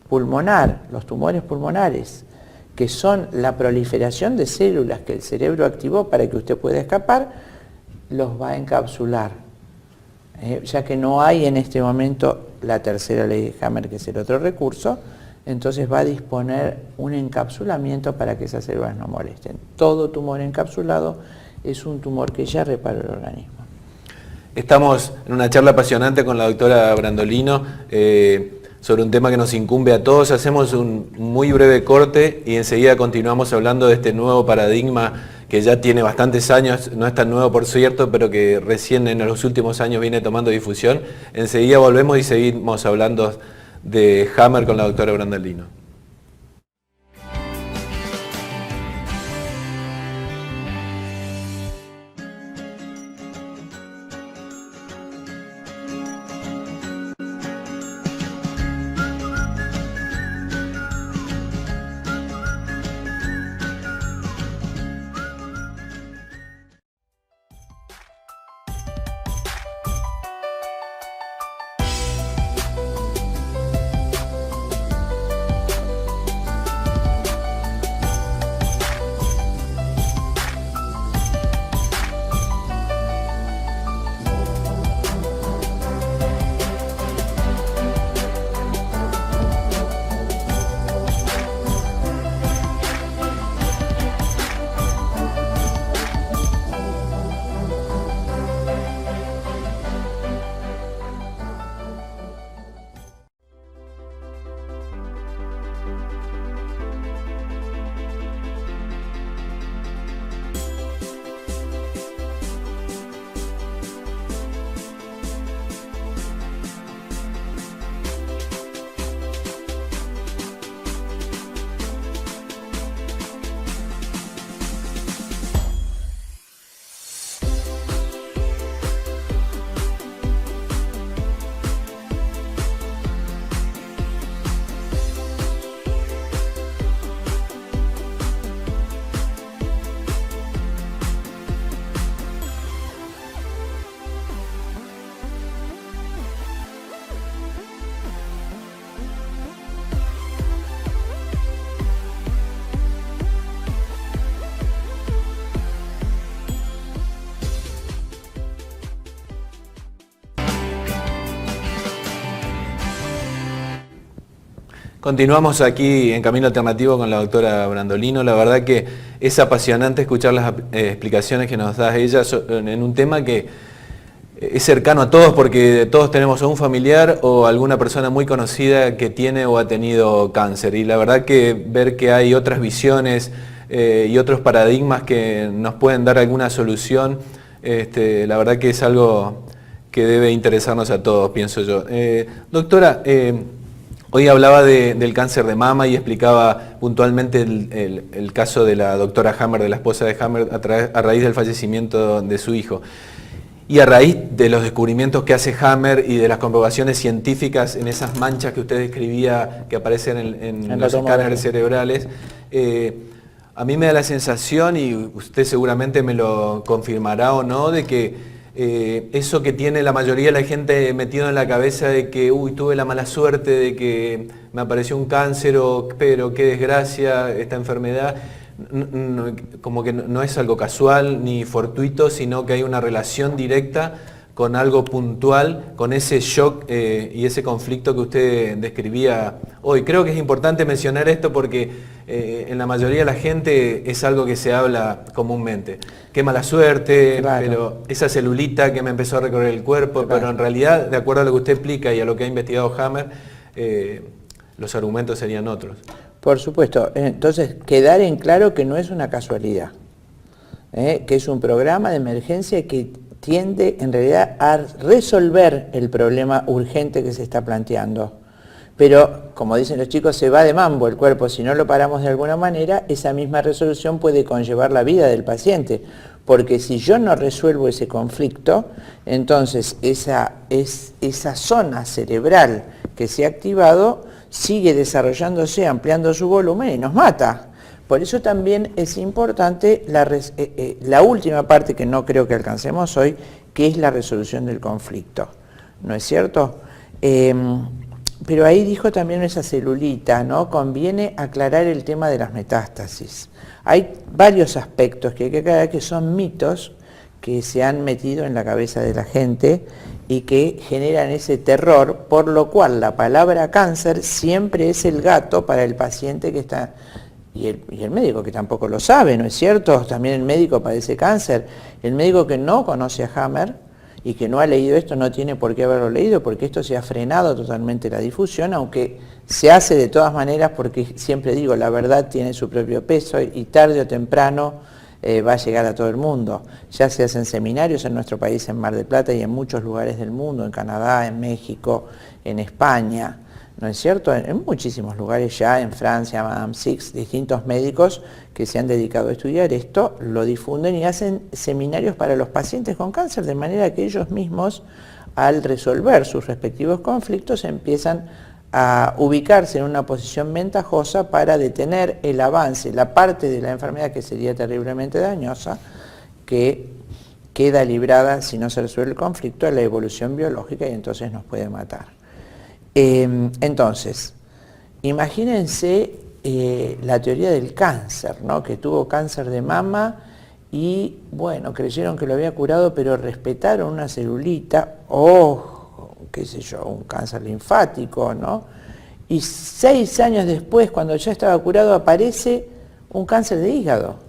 pulmonar, los tumores pulmonares, que son la proliferación de células que el cerebro activó para que usted pueda escapar, los va a encapsular, ya que no hay en este momento la tercera ley de Hammer, que es el otro recurso. Entonces va a disponer un encapsulamiento para que esas células no molesten. Todo tumor encapsulado es un tumor que ya repara el organismo. Estamos en una charla apasionante con la doctora Brandolino sobre un tema que nos incumbe a todos. Hacemos un muy breve corte y enseguida continuamos hablando de este nuevo paradigma que ya tiene bastantes años, no es tan nuevo por cierto, pero que recién en los últimos años viene tomando difusión. Enseguida volvemos y seguimos hablando de Hammer con la doctora Brandolino. Continuamos aquí en Camino Alternativo con la doctora Brandolino. La verdad que es apasionante escuchar las explicaciones que nos da ella en un tema que es cercano a todos, porque todos tenemos a un familiar o alguna persona muy conocida que tiene o ha tenido cáncer. Y la verdad que ver que hay otras visiones y otros paradigmas que nos pueden dar alguna solución, la verdad que es algo que debe interesarnos a todos, pienso yo. Doctora, hoy hablaba del cáncer de mama y explicaba puntualmente el caso de la doctora Hammer, de la esposa de Hammer, a raíz del fallecimiento de su hijo. Y a raíz de los descubrimientos que hace Hammer y de las comprobaciones científicas en esas manchas que usted describía que aparecen en los escáneres cerebrales, a mí me da la sensación, y usted seguramente me lo confirmará o no, de que eso que tiene la mayoría de la gente metido en la cabeza de que tuve la mala suerte de que me apareció un cáncer, pero qué desgracia esta enfermedad, como que no es algo casual ni fortuito, sino que hay una relación directa con algo puntual, con ese shock y ese conflicto que usted describía hoy. Creo que es importante mencionar esto porque en la mayoría de la gente es algo que se habla comúnmente. Qué mala suerte, claro, pero esa celulita que me empezó a recorrer el cuerpo, claro, pero en realidad, de acuerdo a lo que usted explica y a lo que ha investigado Hammer, los argumentos serían otros. Por supuesto. Entonces, quedar en claro que no es una casualidad, que es un programa de emergencia que tiende en realidad a resolver el problema urgente que se está planteando. Pero, como dicen los chicos, se va de mambo el cuerpo. Si no lo paramos de alguna manera, esa misma resolución puede conllevar la vida del paciente. Porque si yo no resuelvo ese conflicto, entonces esa zona cerebral que se ha activado sigue desarrollándose, ampliando su volumen y nos mata. Por eso también es importante la última parte que no creo que alcancemos hoy, que es la resolución del conflicto. ¿No es cierto? Pero ahí dijo también esa celulita, ¿no? Conviene aclarar el tema de las metástasis. Hay varios aspectos que hay que aclarar que son mitos que se han metido en la cabeza de la gente y que generan ese terror, por lo cual la palabra cáncer siempre es el gato para el paciente que está... Y el médico que tampoco lo sabe, ¿no es cierto? También el médico padece cáncer. El médico que no conoce a Hammer y que no ha leído esto no tiene por qué haberlo leído, porque esto se ha frenado totalmente la difusión, aunque se hace de todas maneras, porque siempre digo, la verdad tiene su propio peso y tarde o temprano va a llegar a todo el mundo. Ya se hacen seminarios en nuestro país, en Mar del Plata y en muchos lugares del mundo, en Canadá, en México, en España, ¿no es cierto? En muchísimos lugares ya, en Francia, Madame Six, distintos médicos que se han dedicado a estudiar esto, lo difunden y hacen seminarios para los pacientes con cáncer, de manera que ellos mismos, al resolver sus respectivos conflictos, empiezan a ubicarse en una posición ventajosa para detener el avance, la parte de la enfermedad que sería terriblemente dañosa, que queda librada, si no se resuelve el conflicto, a la evolución biológica y entonces nos puede matar. Entonces, imagínense la teoría del cáncer, ¿no? Que tuvo cáncer de mama y, bueno, creyeron que lo había curado, pero respetaron una celulita, qué sé yo, un cáncer linfático, ¿no? Y 6 años después, cuando ya estaba curado, aparece un cáncer de hígado.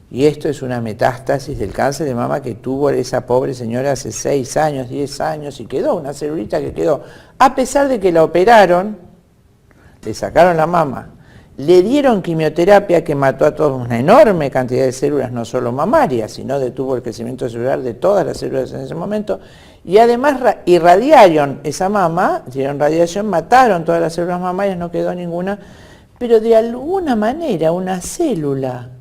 Y esto es una metástasis del cáncer de mama que tuvo esa pobre señora hace 6 años, 10 años, y quedó una celulita que quedó. A pesar de que la operaron, le sacaron la mama, le dieron quimioterapia que mató a toda una enorme cantidad de células, no solo mamarias, sino detuvo el crecimiento celular de todas las células en ese momento, y además irradiaron esa mama, dieron radiación, mataron todas las células mamarias, no quedó ninguna, pero de alguna manera una célula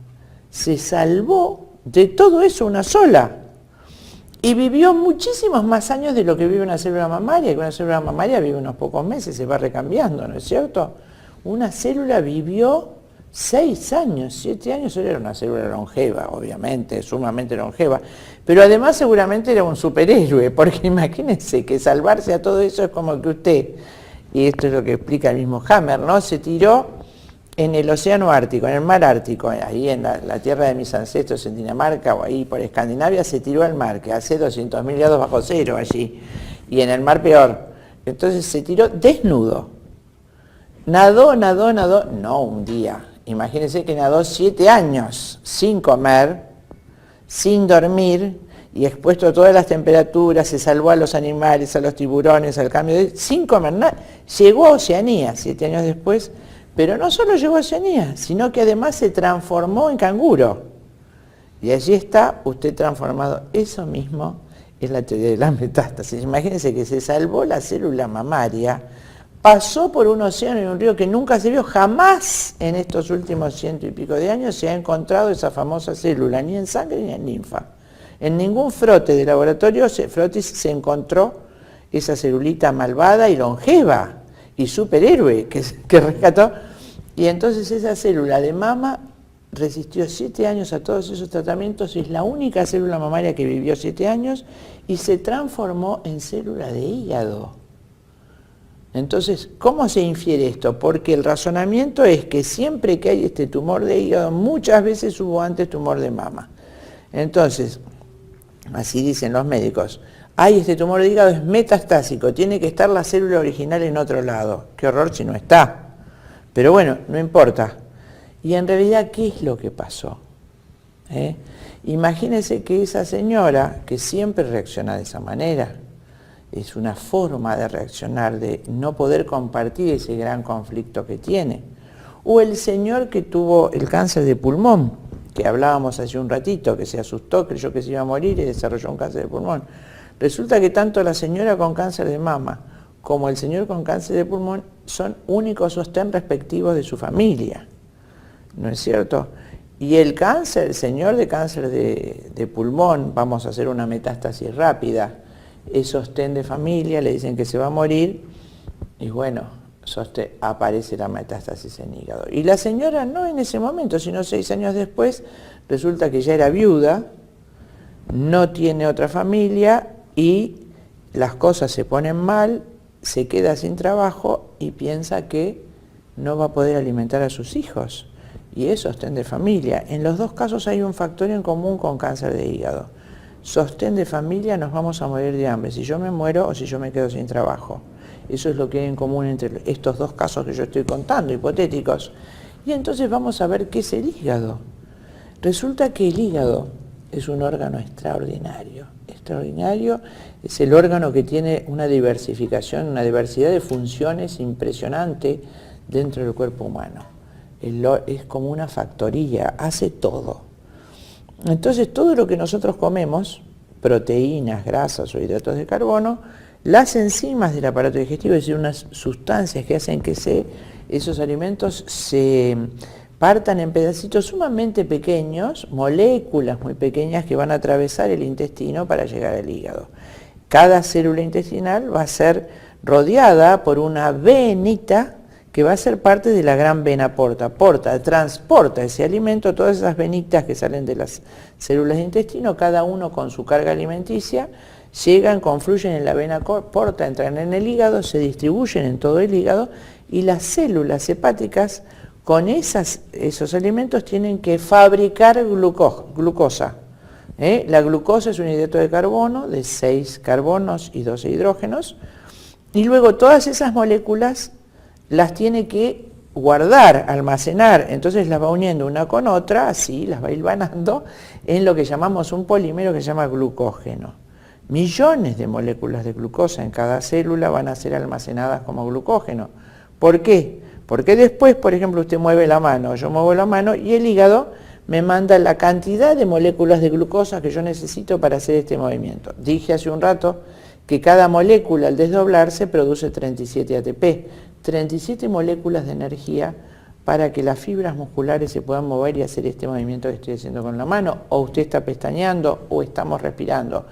se salvó de todo eso, una sola, y vivió muchísimos más años de lo que vive una célula mamaria, que una célula mamaria vive unos pocos meses, se va recambiando, ¿no es cierto? Una célula vivió 6 años, 7 años, era una célula longeva, obviamente, sumamente longeva, pero además seguramente era un superhéroe, porque imagínense que salvarse a todo eso es como que usted, y esto es lo que explica el mismo Hammer, ¿no? Se tiró en el océano Ártico, en el mar Ártico, ahí en la tierra de mis ancestros en Dinamarca o ahí por Escandinavia, se tiró al mar, que hace 200.000 grados bajo cero allí, y en el mar peor. Entonces se tiró desnudo. nadó, no un día. Imagínense que nadó 7 años sin comer, sin dormir y expuesto a todas las temperaturas, se salvó a los animales, a los tiburones, al cambio sin comer nada. Llegó a Oceanía 7 años después, pero no solo llegó a Oceanía, sino que además se transformó en canguro. Y allí está usted transformado. Eso mismo es la teoría de la metástasis. Imagínense que se salvó la célula mamaria, pasó por un océano y un río que nunca se vio, jamás en estos últimos 100 y pico de años se ha encontrado esa famosa célula, ni en sangre ni en linfa. En ningún frote de laboratorio, frotis, se encontró esa celulita malvada y longeva y superhéroe que rescató. Y entonces esa célula de mama resistió 7 años a todos esos tratamientos, es la única célula mamaria que vivió 7 años y se transformó en célula de hígado. Entonces, ¿cómo se infiere esto? Porque el razonamiento es que siempre que hay este tumor de hígado, muchas veces hubo antes tumor de mama. Entonces, así dicen los médicos, este tumor de hígado es metastásico, tiene que estar la célula original en otro lado. Qué horror si no está. Pero bueno, no importa. Y en realidad, ¿qué es lo que pasó? Imagínense que esa señora, que siempre reacciona de esa manera, es una forma de reaccionar, de no poder compartir ese gran conflicto que tiene. O el señor que tuvo el cáncer de pulmón, que hablábamos hace un ratito, que se asustó, creyó que se iba a morir y desarrolló un cáncer de pulmón. Resulta que tanto la señora con cáncer de mama como el señor con cáncer de pulmón son únicos sostén respectivos de su familia, ¿no es cierto? Y el cáncer, el señor de cáncer de pulmón, vamos a hacer una metástasis rápida, es sostén de familia, le dicen que se va a morir, y bueno, aparece la metástasis en hígado. Y la señora no en ese momento, sino 6 años después, resulta que ya era viuda, no tiene otra familia, y las cosas se ponen mal, se queda sin trabajo, y piensa que no va a poder alimentar a sus hijos. Y es sostén de familia. En los dos casos hay un factor en común con cáncer de hígado. Sostén de familia, nos vamos a morir de hambre, si yo me muero o si yo me quedo sin trabajo. Eso es lo que hay en común entre estos dos casos que yo estoy contando, hipotéticos. Y entonces vamos a ver qué es el hígado. Resulta que el hígado es un órgano extraordinario. Extraordinario, es el órgano que tiene una diversificación, una diversidad de funciones impresionante dentro del cuerpo humano. Es como una factoría, hace todo. Entonces todo lo que nosotros comemos, proteínas, grasas o hidratos de carbono, las enzimas del aparato digestivo, es decir, unas sustancias que hacen que esos alimentos se partan en pedacitos sumamente pequeños, moléculas muy pequeñas que van a atravesar el intestino para llegar al hígado. Cada célula intestinal va a ser rodeada por una venita que va a ser parte de la gran vena porta, transporta ese alimento, todas esas venitas que salen de las células de intestino, cada uno con su carga alimenticia, llegan, confluyen en la vena porta, entran en el hígado, se distribuyen en todo el hígado, y las células hepáticas con esos alimentos tienen que fabricar glucosa. La glucosa es un hidrato de carbono de 6 carbonos y 12 hidrógenos, y luego todas esas moléculas las tiene que guardar, almacenar, entonces las va uniendo una con otra, así las va hilvanando en lo que llamamos un polímero que se llama glucógeno. Millones de moléculas de glucosa en cada célula van a ser almacenadas como glucógeno. ¿Por qué? Porque después, por ejemplo, usted mueve la mano, yo muevo la mano y el hígado me manda la cantidad de moléculas de glucosa que yo necesito para hacer este movimiento. Dije hace un rato que cada molécula al desdoblarse produce 37 ATP, 37 moléculas de energía para que las fibras musculares se puedan mover y hacer este movimiento que estoy haciendo con la mano, o usted está pestañeando o estamos respirando.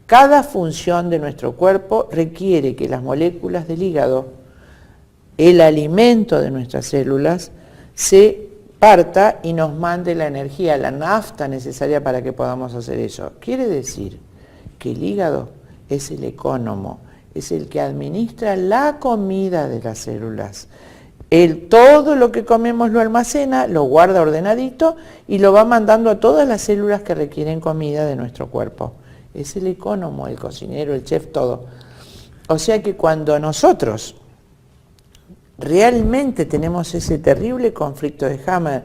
Cada función de nuestro cuerpo requiere que las moléculas del hígado, el alimento de nuestras células, se parta y nos mande la energía, la nafta necesaria para que podamos hacer eso. Quiere decir que el hígado es el ecónomo, es el que administra la comida de las células. Todo lo que comemos lo almacena, lo guarda ordenadito y lo va mandando a todas las células que requieren comida de nuestro cuerpo. Es el ecónomo, el cocinero, el chef, todo. O sea que cuando nosotros realmente tenemos ese terrible conflicto de Hammer.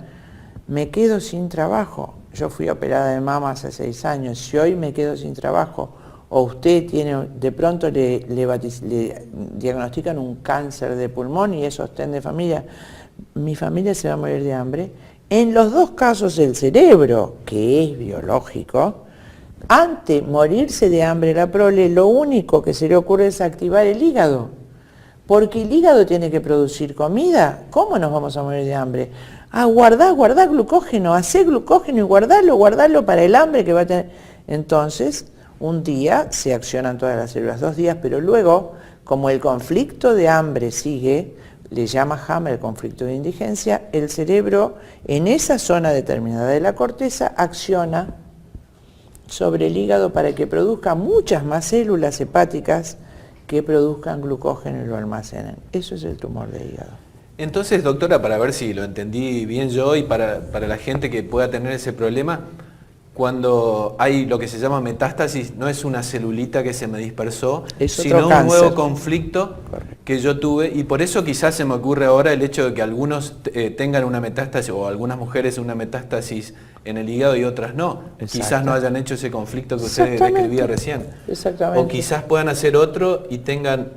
Me quedo sin trabajo. Yo fui operada de mama hace 6 años. Si hoy me quedo sin trabajo, o usted tiene, de pronto le diagnostican un cáncer de pulmón y es sostén de familia, mi familia se va a morir de hambre. En los dos casos el cerebro, que es biológico, ante morirse de hambre la prole, lo único que se le ocurre es activar el hígado. Porque el hígado tiene que producir comida. ¿Cómo nos vamos a morir de hambre? Guardá glucógeno, hacé glucógeno y guardalo para el hambre que va a tener. Entonces, un día se accionan todas las células, 2 días, pero luego, como el conflicto de hambre sigue, le llama Hammer el conflicto de indigencia, el cerebro en esa zona determinada de la corteza acciona sobre el hígado para que produzca muchas más células hepáticas que produzcan glucógeno y lo almacenen. Eso es el tumor de hígado. Entonces, doctora, para ver si lo entendí bien yo y para la gente que pueda tener ese problema, cuando hay lo que se llama metástasis, no es una celulita que se me dispersó, sino un nuevo conflicto que yo tuve, y por eso quizás se me ocurre ahora el hecho de que algunos tengan una metástasis, o algunas mujeres una metástasis en el hígado y otras no. Quizás no hayan hecho ese conflicto que usted describía recién. Exactamente. O quizás puedan hacer otro y tengan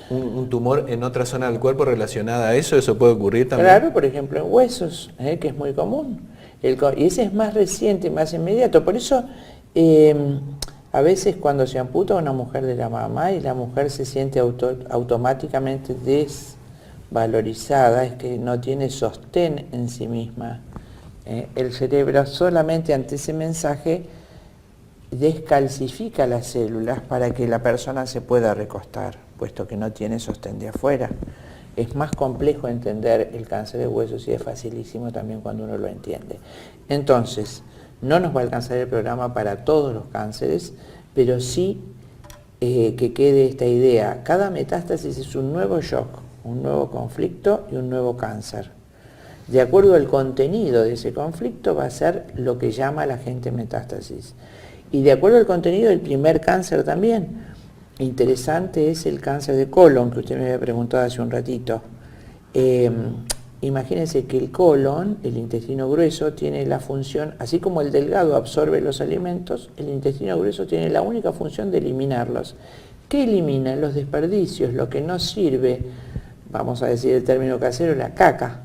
un tumor en otra zona del cuerpo relacionada a eso. ¿Eso puede ocurrir también? Claro, por ejemplo en huesos, que es muy común. Y ese es más reciente, más inmediato. Por eso, a veces cuando se amputa a una mujer de la mama y la mujer se siente automáticamente desvalorizada, es que no tiene sostén en sí misma. El cerebro solamente ante ese mensaje descalcifica las células para que la persona se pueda recostar, puesto que no tiene sostén de afuera. Es más complejo entender el cáncer de huesos y es facilísimo también cuando uno lo entiende. Entonces, no nos va a alcanzar el programa para todos los cánceres, pero sí que quede esta idea. Cada metástasis es un nuevo shock, un nuevo conflicto y un nuevo cáncer. De acuerdo al contenido de ese conflicto va a ser lo que llama la gente metástasis. Y de acuerdo al contenido del primer cáncer también. Interesante es el cáncer de colon, que usted me había preguntado hace un ratito. Imagínense que el colon, el intestino grueso, tiene la función, así como el delgado absorbe los alimentos, el intestino grueso tiene la única función de eliminarlos. ¿Qué elimina? Los desperdicios, lo que no sirve, vamos a decir el término casero, la caca.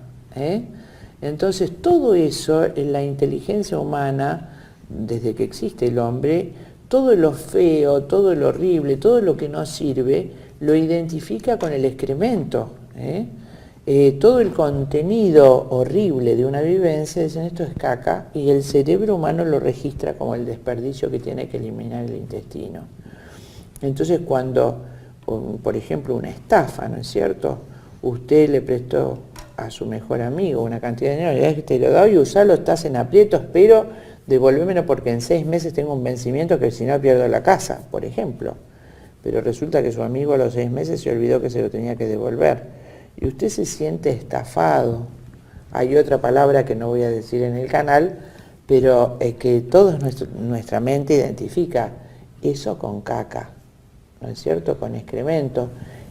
Entonces todo eso en la inteligencia humana, desde que existe el hombre, todo lo feo, todo lo horrible, todo lo que no sirve, lo identifica con el excremento. Todo el contenido horrible de una vivencia, dicen esto es caca, y el cerebro humano lo registra como el desperdicio que tiene que eliminar el intestino. Entonces cuando, por ejemplo, una estafa, ¿no es cierto? Usted le prestó a su mejor amigo una cantidad de dinero, y te lo doy y usalo, estás en aprietos, pero devolvémelo porque en 6 meses tengo un vencimiento que si no pierdo la casa, por ejemplo. Pero resulta que su amigo a los 6 meses se olvidó que se lo tenía que devolver. Y usted se siente estafado. Hay otra palabra que no voy a decir en el canal, pero que toda nuestra mente identifica eso con caca, ¿no es cierto? Con excremento.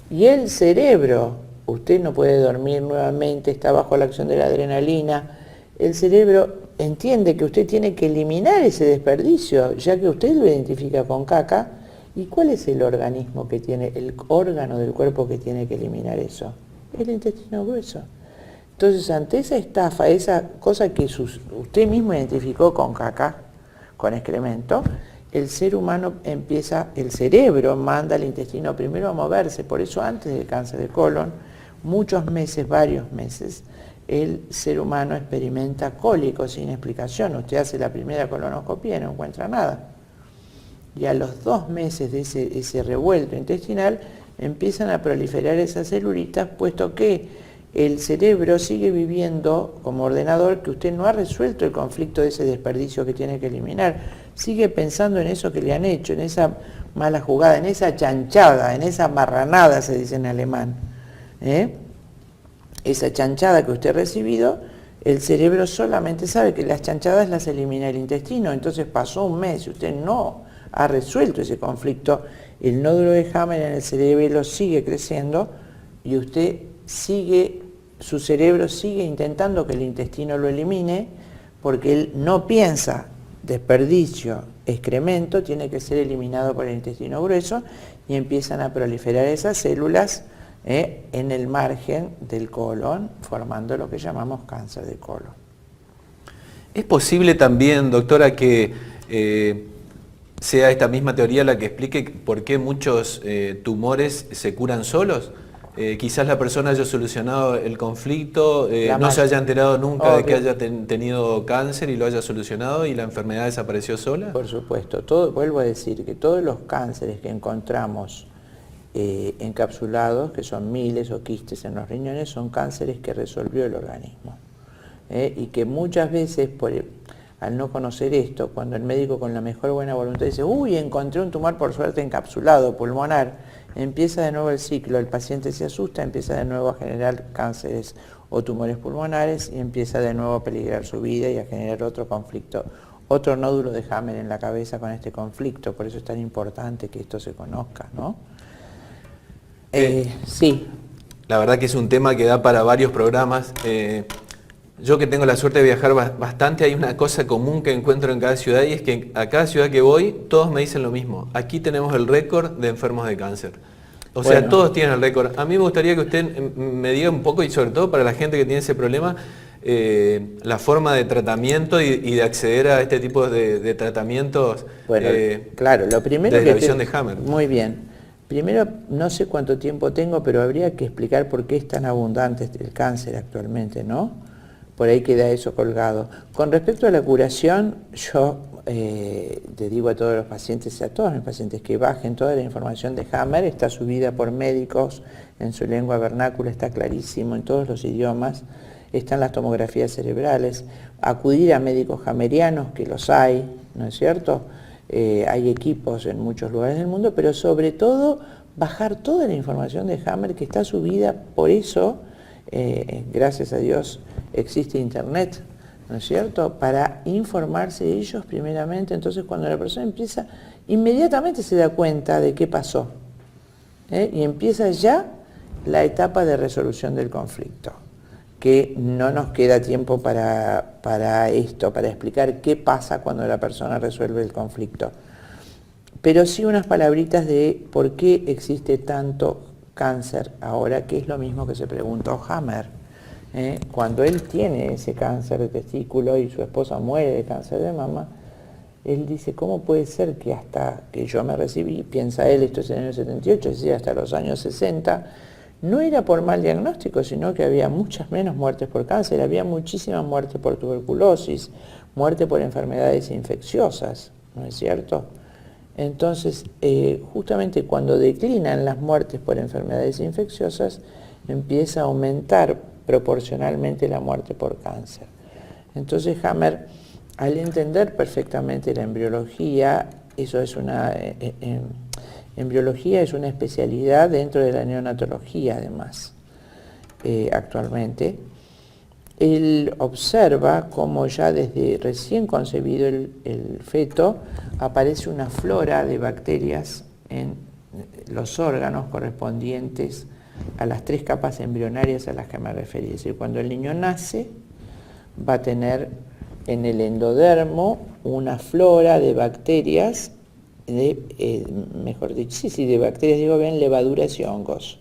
Y el cerebro, usted no puede dormir nuevamente, está bajo la acción de la adrenalina. El cerebro entiende que usted tiene que eliminar ese desperdicio, ya que usted lo identifica con caca. ¿Y cuál es el organismo que tiene, el órgano del cuerpo que tiene que eliminar eso? El intestino grueso. Entonces, ante esa estafa, esa cosa que usted mismo identificó con caca, con excremento, el ser humano el cerebro manda al intestino primero a moverse. Por eso antes del cáncer de colon, muchos meses, varios meses, el ser humano experimenta cólicos sin explicación. Usted hace la primera colonoscopia y no encuentra nada. Y a los 2 meses de ese revuelto intestinal empiezan a proliferar esas celulitas, puesto que el cerebro sigue viviendo como ordenador que usted no ha resuelto el conflicto de ese desperdicio que tiene que eliminar. Sigue pensando en eso que le han hecho, en esa mala jugada, en esa chanchada, en esa marranada, se dice en alemán. Esa chanchada que usted ha recibido, el cerebro solamente sabe que las chanchadas las elimina el intestino. Entonces pasó un mes y usted no ha resuelto ese conflicto, el nódulo de Hammer en el cerebro sigue creciendo y usted su cerebro sigue intentando que el intestino lo elimine, porque él no piensa desperdicio, excremento, tiene que ser eliminado por el intestino grueso, y empiezan a proliferar esas células en el margen del colon, formando lo que llamamos cáncer de colon. ¿Es posible también, doctora, que sea esta misma teoría la que explique por qué muchos tumores se curan solos? Quizás la persona haya solucionado el conflicto, no se haya enterado nunca de que haya tenido cáncer y lo haya solucionado y la enfermedad desapareció sola. Por supuesto, vuelvo a decir que todos los cánceres que encontramos encapsulados, que son miles o quistes en los riñones, son cánceres que resolvió el organismo. Y que muchas veces, al no conocer esto, cuando el médico con la mejor buena voluntad dice, uy, encontré un tumor por suerte encapsulado, pulmonar, empieza de nuevo el ciclo, el paciente se asusta, empieza de nuevo a generar cánceres o tumores pulmonares y empieza de nuevo a peligrar su vida y a generar otro conflicto, otro nódulo de Hammer en la cabeza con este conflicto. Por eso es tan importante que esto se conozca, ¿no? Sí. La verdad que es un tema que da para varios programas. Yo que tengo la suerte de viajar bastante, hay una cosa común que encuentro en cada ciudad, y es que a cada ciudad que voy, todos me dicen lo mismo. Aquí tenemos el récord de enfermos de cáncer. O sea, todos tienen el récord. A mí me gustaría que usted me diga un poco, y sobre todo para la gente que tiene ese problema, la forma de tratamiento y de acceder a este tipo de tratamientos. Bueno, claro, lo primero desde la visión de Hammer. Muy bien. Primero, no sé cuánto tiempo tengo, pero habría que explicar por qué es tan abundante el cáncer actualmente, ¿no? Por ahí queda eso colgado. Con respecto a la curación, yo le digo a todos los pacientes, a todos mis pacientes, que bajen toda la información de Hammer, está subida por médicos, en su lengua vernácula, está clarísimo, en todos los idiomas, están las tomografías cerebrales, acudir a médicos hammerianos, que los hay, ¿no es cierto? Hay equipos en muchos lugares del mundo, pero sobre todo bajar toda la información de Hammer, que está subida. Por eso, gracias a Dios, existe internet, ¿no es cierto?, para informarse ellos primeramente. Entonces, cuando la persona empieza, inmediatamente se da cuenta de qué pasó, y empieza ya la etapa de resolución del conflicto, que no nos queda tiempo para esto, para explicar qué pasa cuando la persona resuelve el conflicto. Pero sí unas palabritas de por qué existe tanto cáncer ahora, que es lo mismo que se preguntó Hammer. Cuando él tiene ese cáncer de testículo y su esposa muere de cáncer de mama, él dice, ¿cómo puede ser que hasta que yo me recibí, piensa él, esto es en el año 78, es decir, hasta los años 60, no era por mal diagnóstico, sino que había muchas menos muertes por cáncer, había muchísimas muertes por tuberculosis, muerte por enfermedades infecciosas, ¿no es cierto? Entonces, justamente cuando declinan las muertes por enfermedades infecciosas, empieza a aumentar proporcionalmente la muerte por cáncer. Entonces Hammer, al entender perfectamente la embriología, eso es embriología es una especialidad dentro de la neonatología además, actualmente, él observa cómo ya desde recién concebido el feto aparece una flora de bacterias en los órganos correspondientes a las 3 capas embrionarias a las que me referí. Es decir, cuando el niño nace, va a tener en el endodermo una flora de bacterias, de bacterias, digo bien, levaduras y hongos.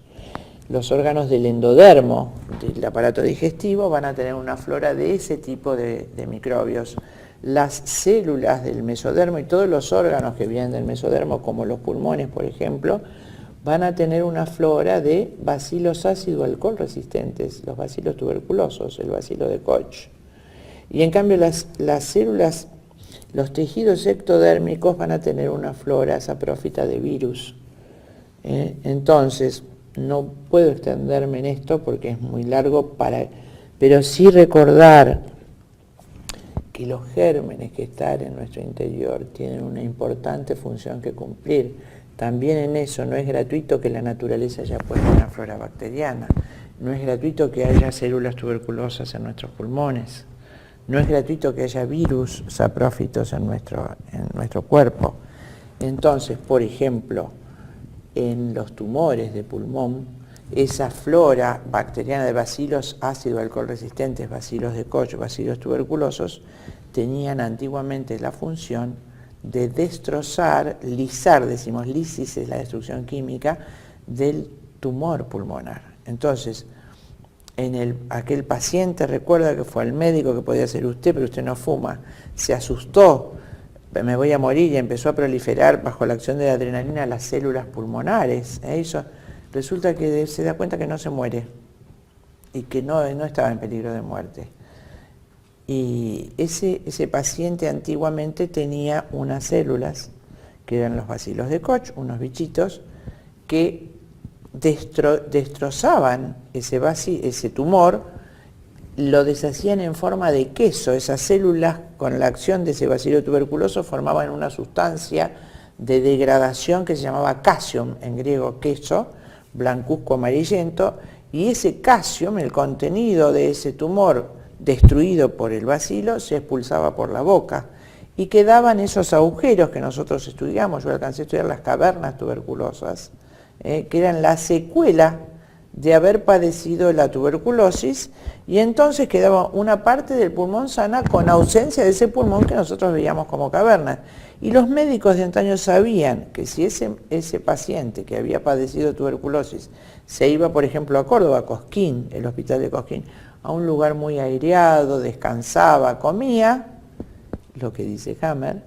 Los órganos del endodermo, del aparato digestivo, van a tener una flora de ese tipo de microbios. Las células del mesodermo y todos los órganos que vienen del mesodermo, como los pulmones, por ejemplo, van a tener una flora de bacilos ácido alcohol resistentes, los bacilos tuberculosos, el bacilo de Koch. Y en cambio las células, los tejidos ectodérmicos van a tener una flora saprófita de virus. Entonces, no puedo extenderme en esto porque es muy largo, pero sí recordar que los gérmenes que están en nuestro interior tienen una importante función que cumplir. También en eso no es gratuito que la naturaleza haya puesto una flora bacteriana, no es gratuito que haya células tuberculosas en nuestros pulmones, no es gratuito que haya virus saprófitos en nuestro cuerpo. Entonces, por ejemplo, en los tumores de pulmón, esa flora bacteriana de bacilos ácido alcohol resistentes, bacilos de Koch, bacilos tuberculosos, tenían antiguamente la función de destrozar, lisar, decimos lisis es la destrucción química, del tumor pulmonar. Entonces, aquel paciente, recuerda que fue al médico, que podía ser usted, pero usted no fuma, se asustó, me voy a morir, y empezó a proliferar bajo la acción de la adrenalina las células pulmonares. Eso, resulta que se da cuenta que no se muere y que no estaba en peligro de muerte. Y ese paciente antiguamente tenía unas células, que eran los bacilos de Koch, unos bichitos, que destrozaban ese tumor, lo deshacían en forma de queso. Esas células, con la acción de ese bacilo tuberculoso, formaban una sustancia de degradación que se llamaba casium, en griego queso, blancuzco amarillento, y ese casium, el contenido de ese tumor destruido por el bacilo, se expulsaba por la boca y quedaban esos agujeros que nosotros estudiamos. Yo alcancé a estudiar las cavernas tuberculosas, que eran la secuela de haber padecido la tuberculosis, y entonces quedaba una parte del pulmón sana con ausencia de ese pulmón que nosotros veíamos como cavernas. Y los médicos de antaño sabían que si ese paciente que había padecido tuberculosis se iba, por ejemplo, a Córdoba, a Cosquín, el hospital de Cosquín, a un lugar muy aireado, descansaba, comía, lo que dice Hammer,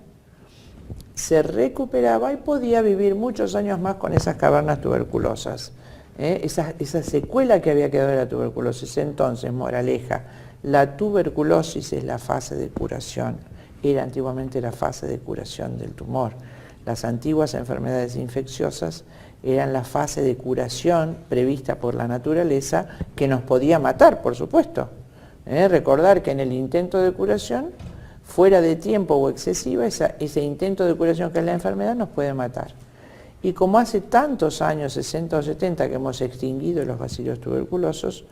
se recuperaba y podía vivir muchos años más con esas cavernas tuberculosas. Esa secuela que había quedado de la tuberculosis. Entonces, moraleja, la tuberculosis es la fase de curación, era antiguamente la fase de curación del tumor. Las antiguas enfermedades infecciosas eran la fase de curación prevista por la naturaleza, que nos podía matar, por supuesto. Recordar que en el intento de curación, fuera de tiempo o excesiva, ese intento de curación que es la enfermedad nos puede matar. Y como hace tantos años, 60 o 70, que hemos extinguido los bacilos tuberculosos,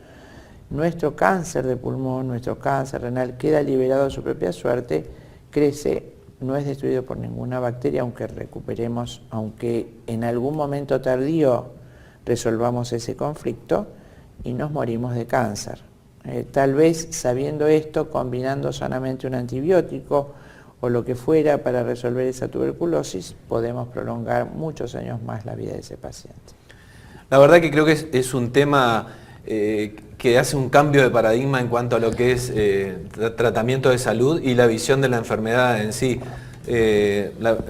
nuestro cáncer de pulmón, nuestro cáncer renal queda liberado a su propia suerte, crece, no es destruido por ninguna bacteria, aunque recuperemos, aunque en algún momento tardío resolvamos ese conflicto, y nos morimos de cáncer. Tal vez sabiendo esto, combinando sanamente un antibiótico o lo que fuera para resolver esa tuberculosis, podemos prolongar muchos años más la vida de ese paciente. La verdad que creo que es un tema que hace un cambio de paradigma en cuanto a lo que es tratamiento de salud y la visión de la enfermedad en sí.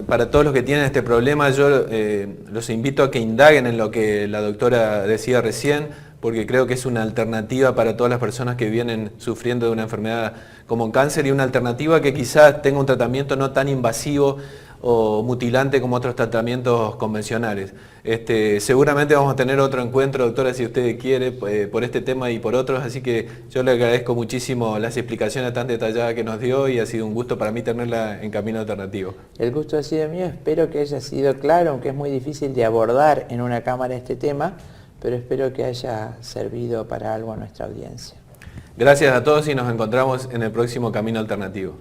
Para todos los que tienen este problema, yo los invito a que indaguen en lo que la doctora decía recién, porque creo que es una alternativa para todas las personas que vienen sufriendo de una enfermedad como cáncer, y una alternativa que quizás tenga un tratamiento no tan invasivo o mutilante como otros tratamientos convencionales. Seguramente vamos a tener otro encuentro, doctora, si usted quiere, por este tema y por otros, así que yo le agradezco muchísimo las explicaciones tan detalladas que nos dio, y ha sido un gusto para mí tenerla en Camino Alternativo. El gusto ha sido mío, espero que haya sido claro, aunque es muy difícil de abordar en una cámara este tema, pero espero que haya servido para algo a nuestra audiencia. Gracias a todos y nos encontramos en el próximo Camino Alternativo.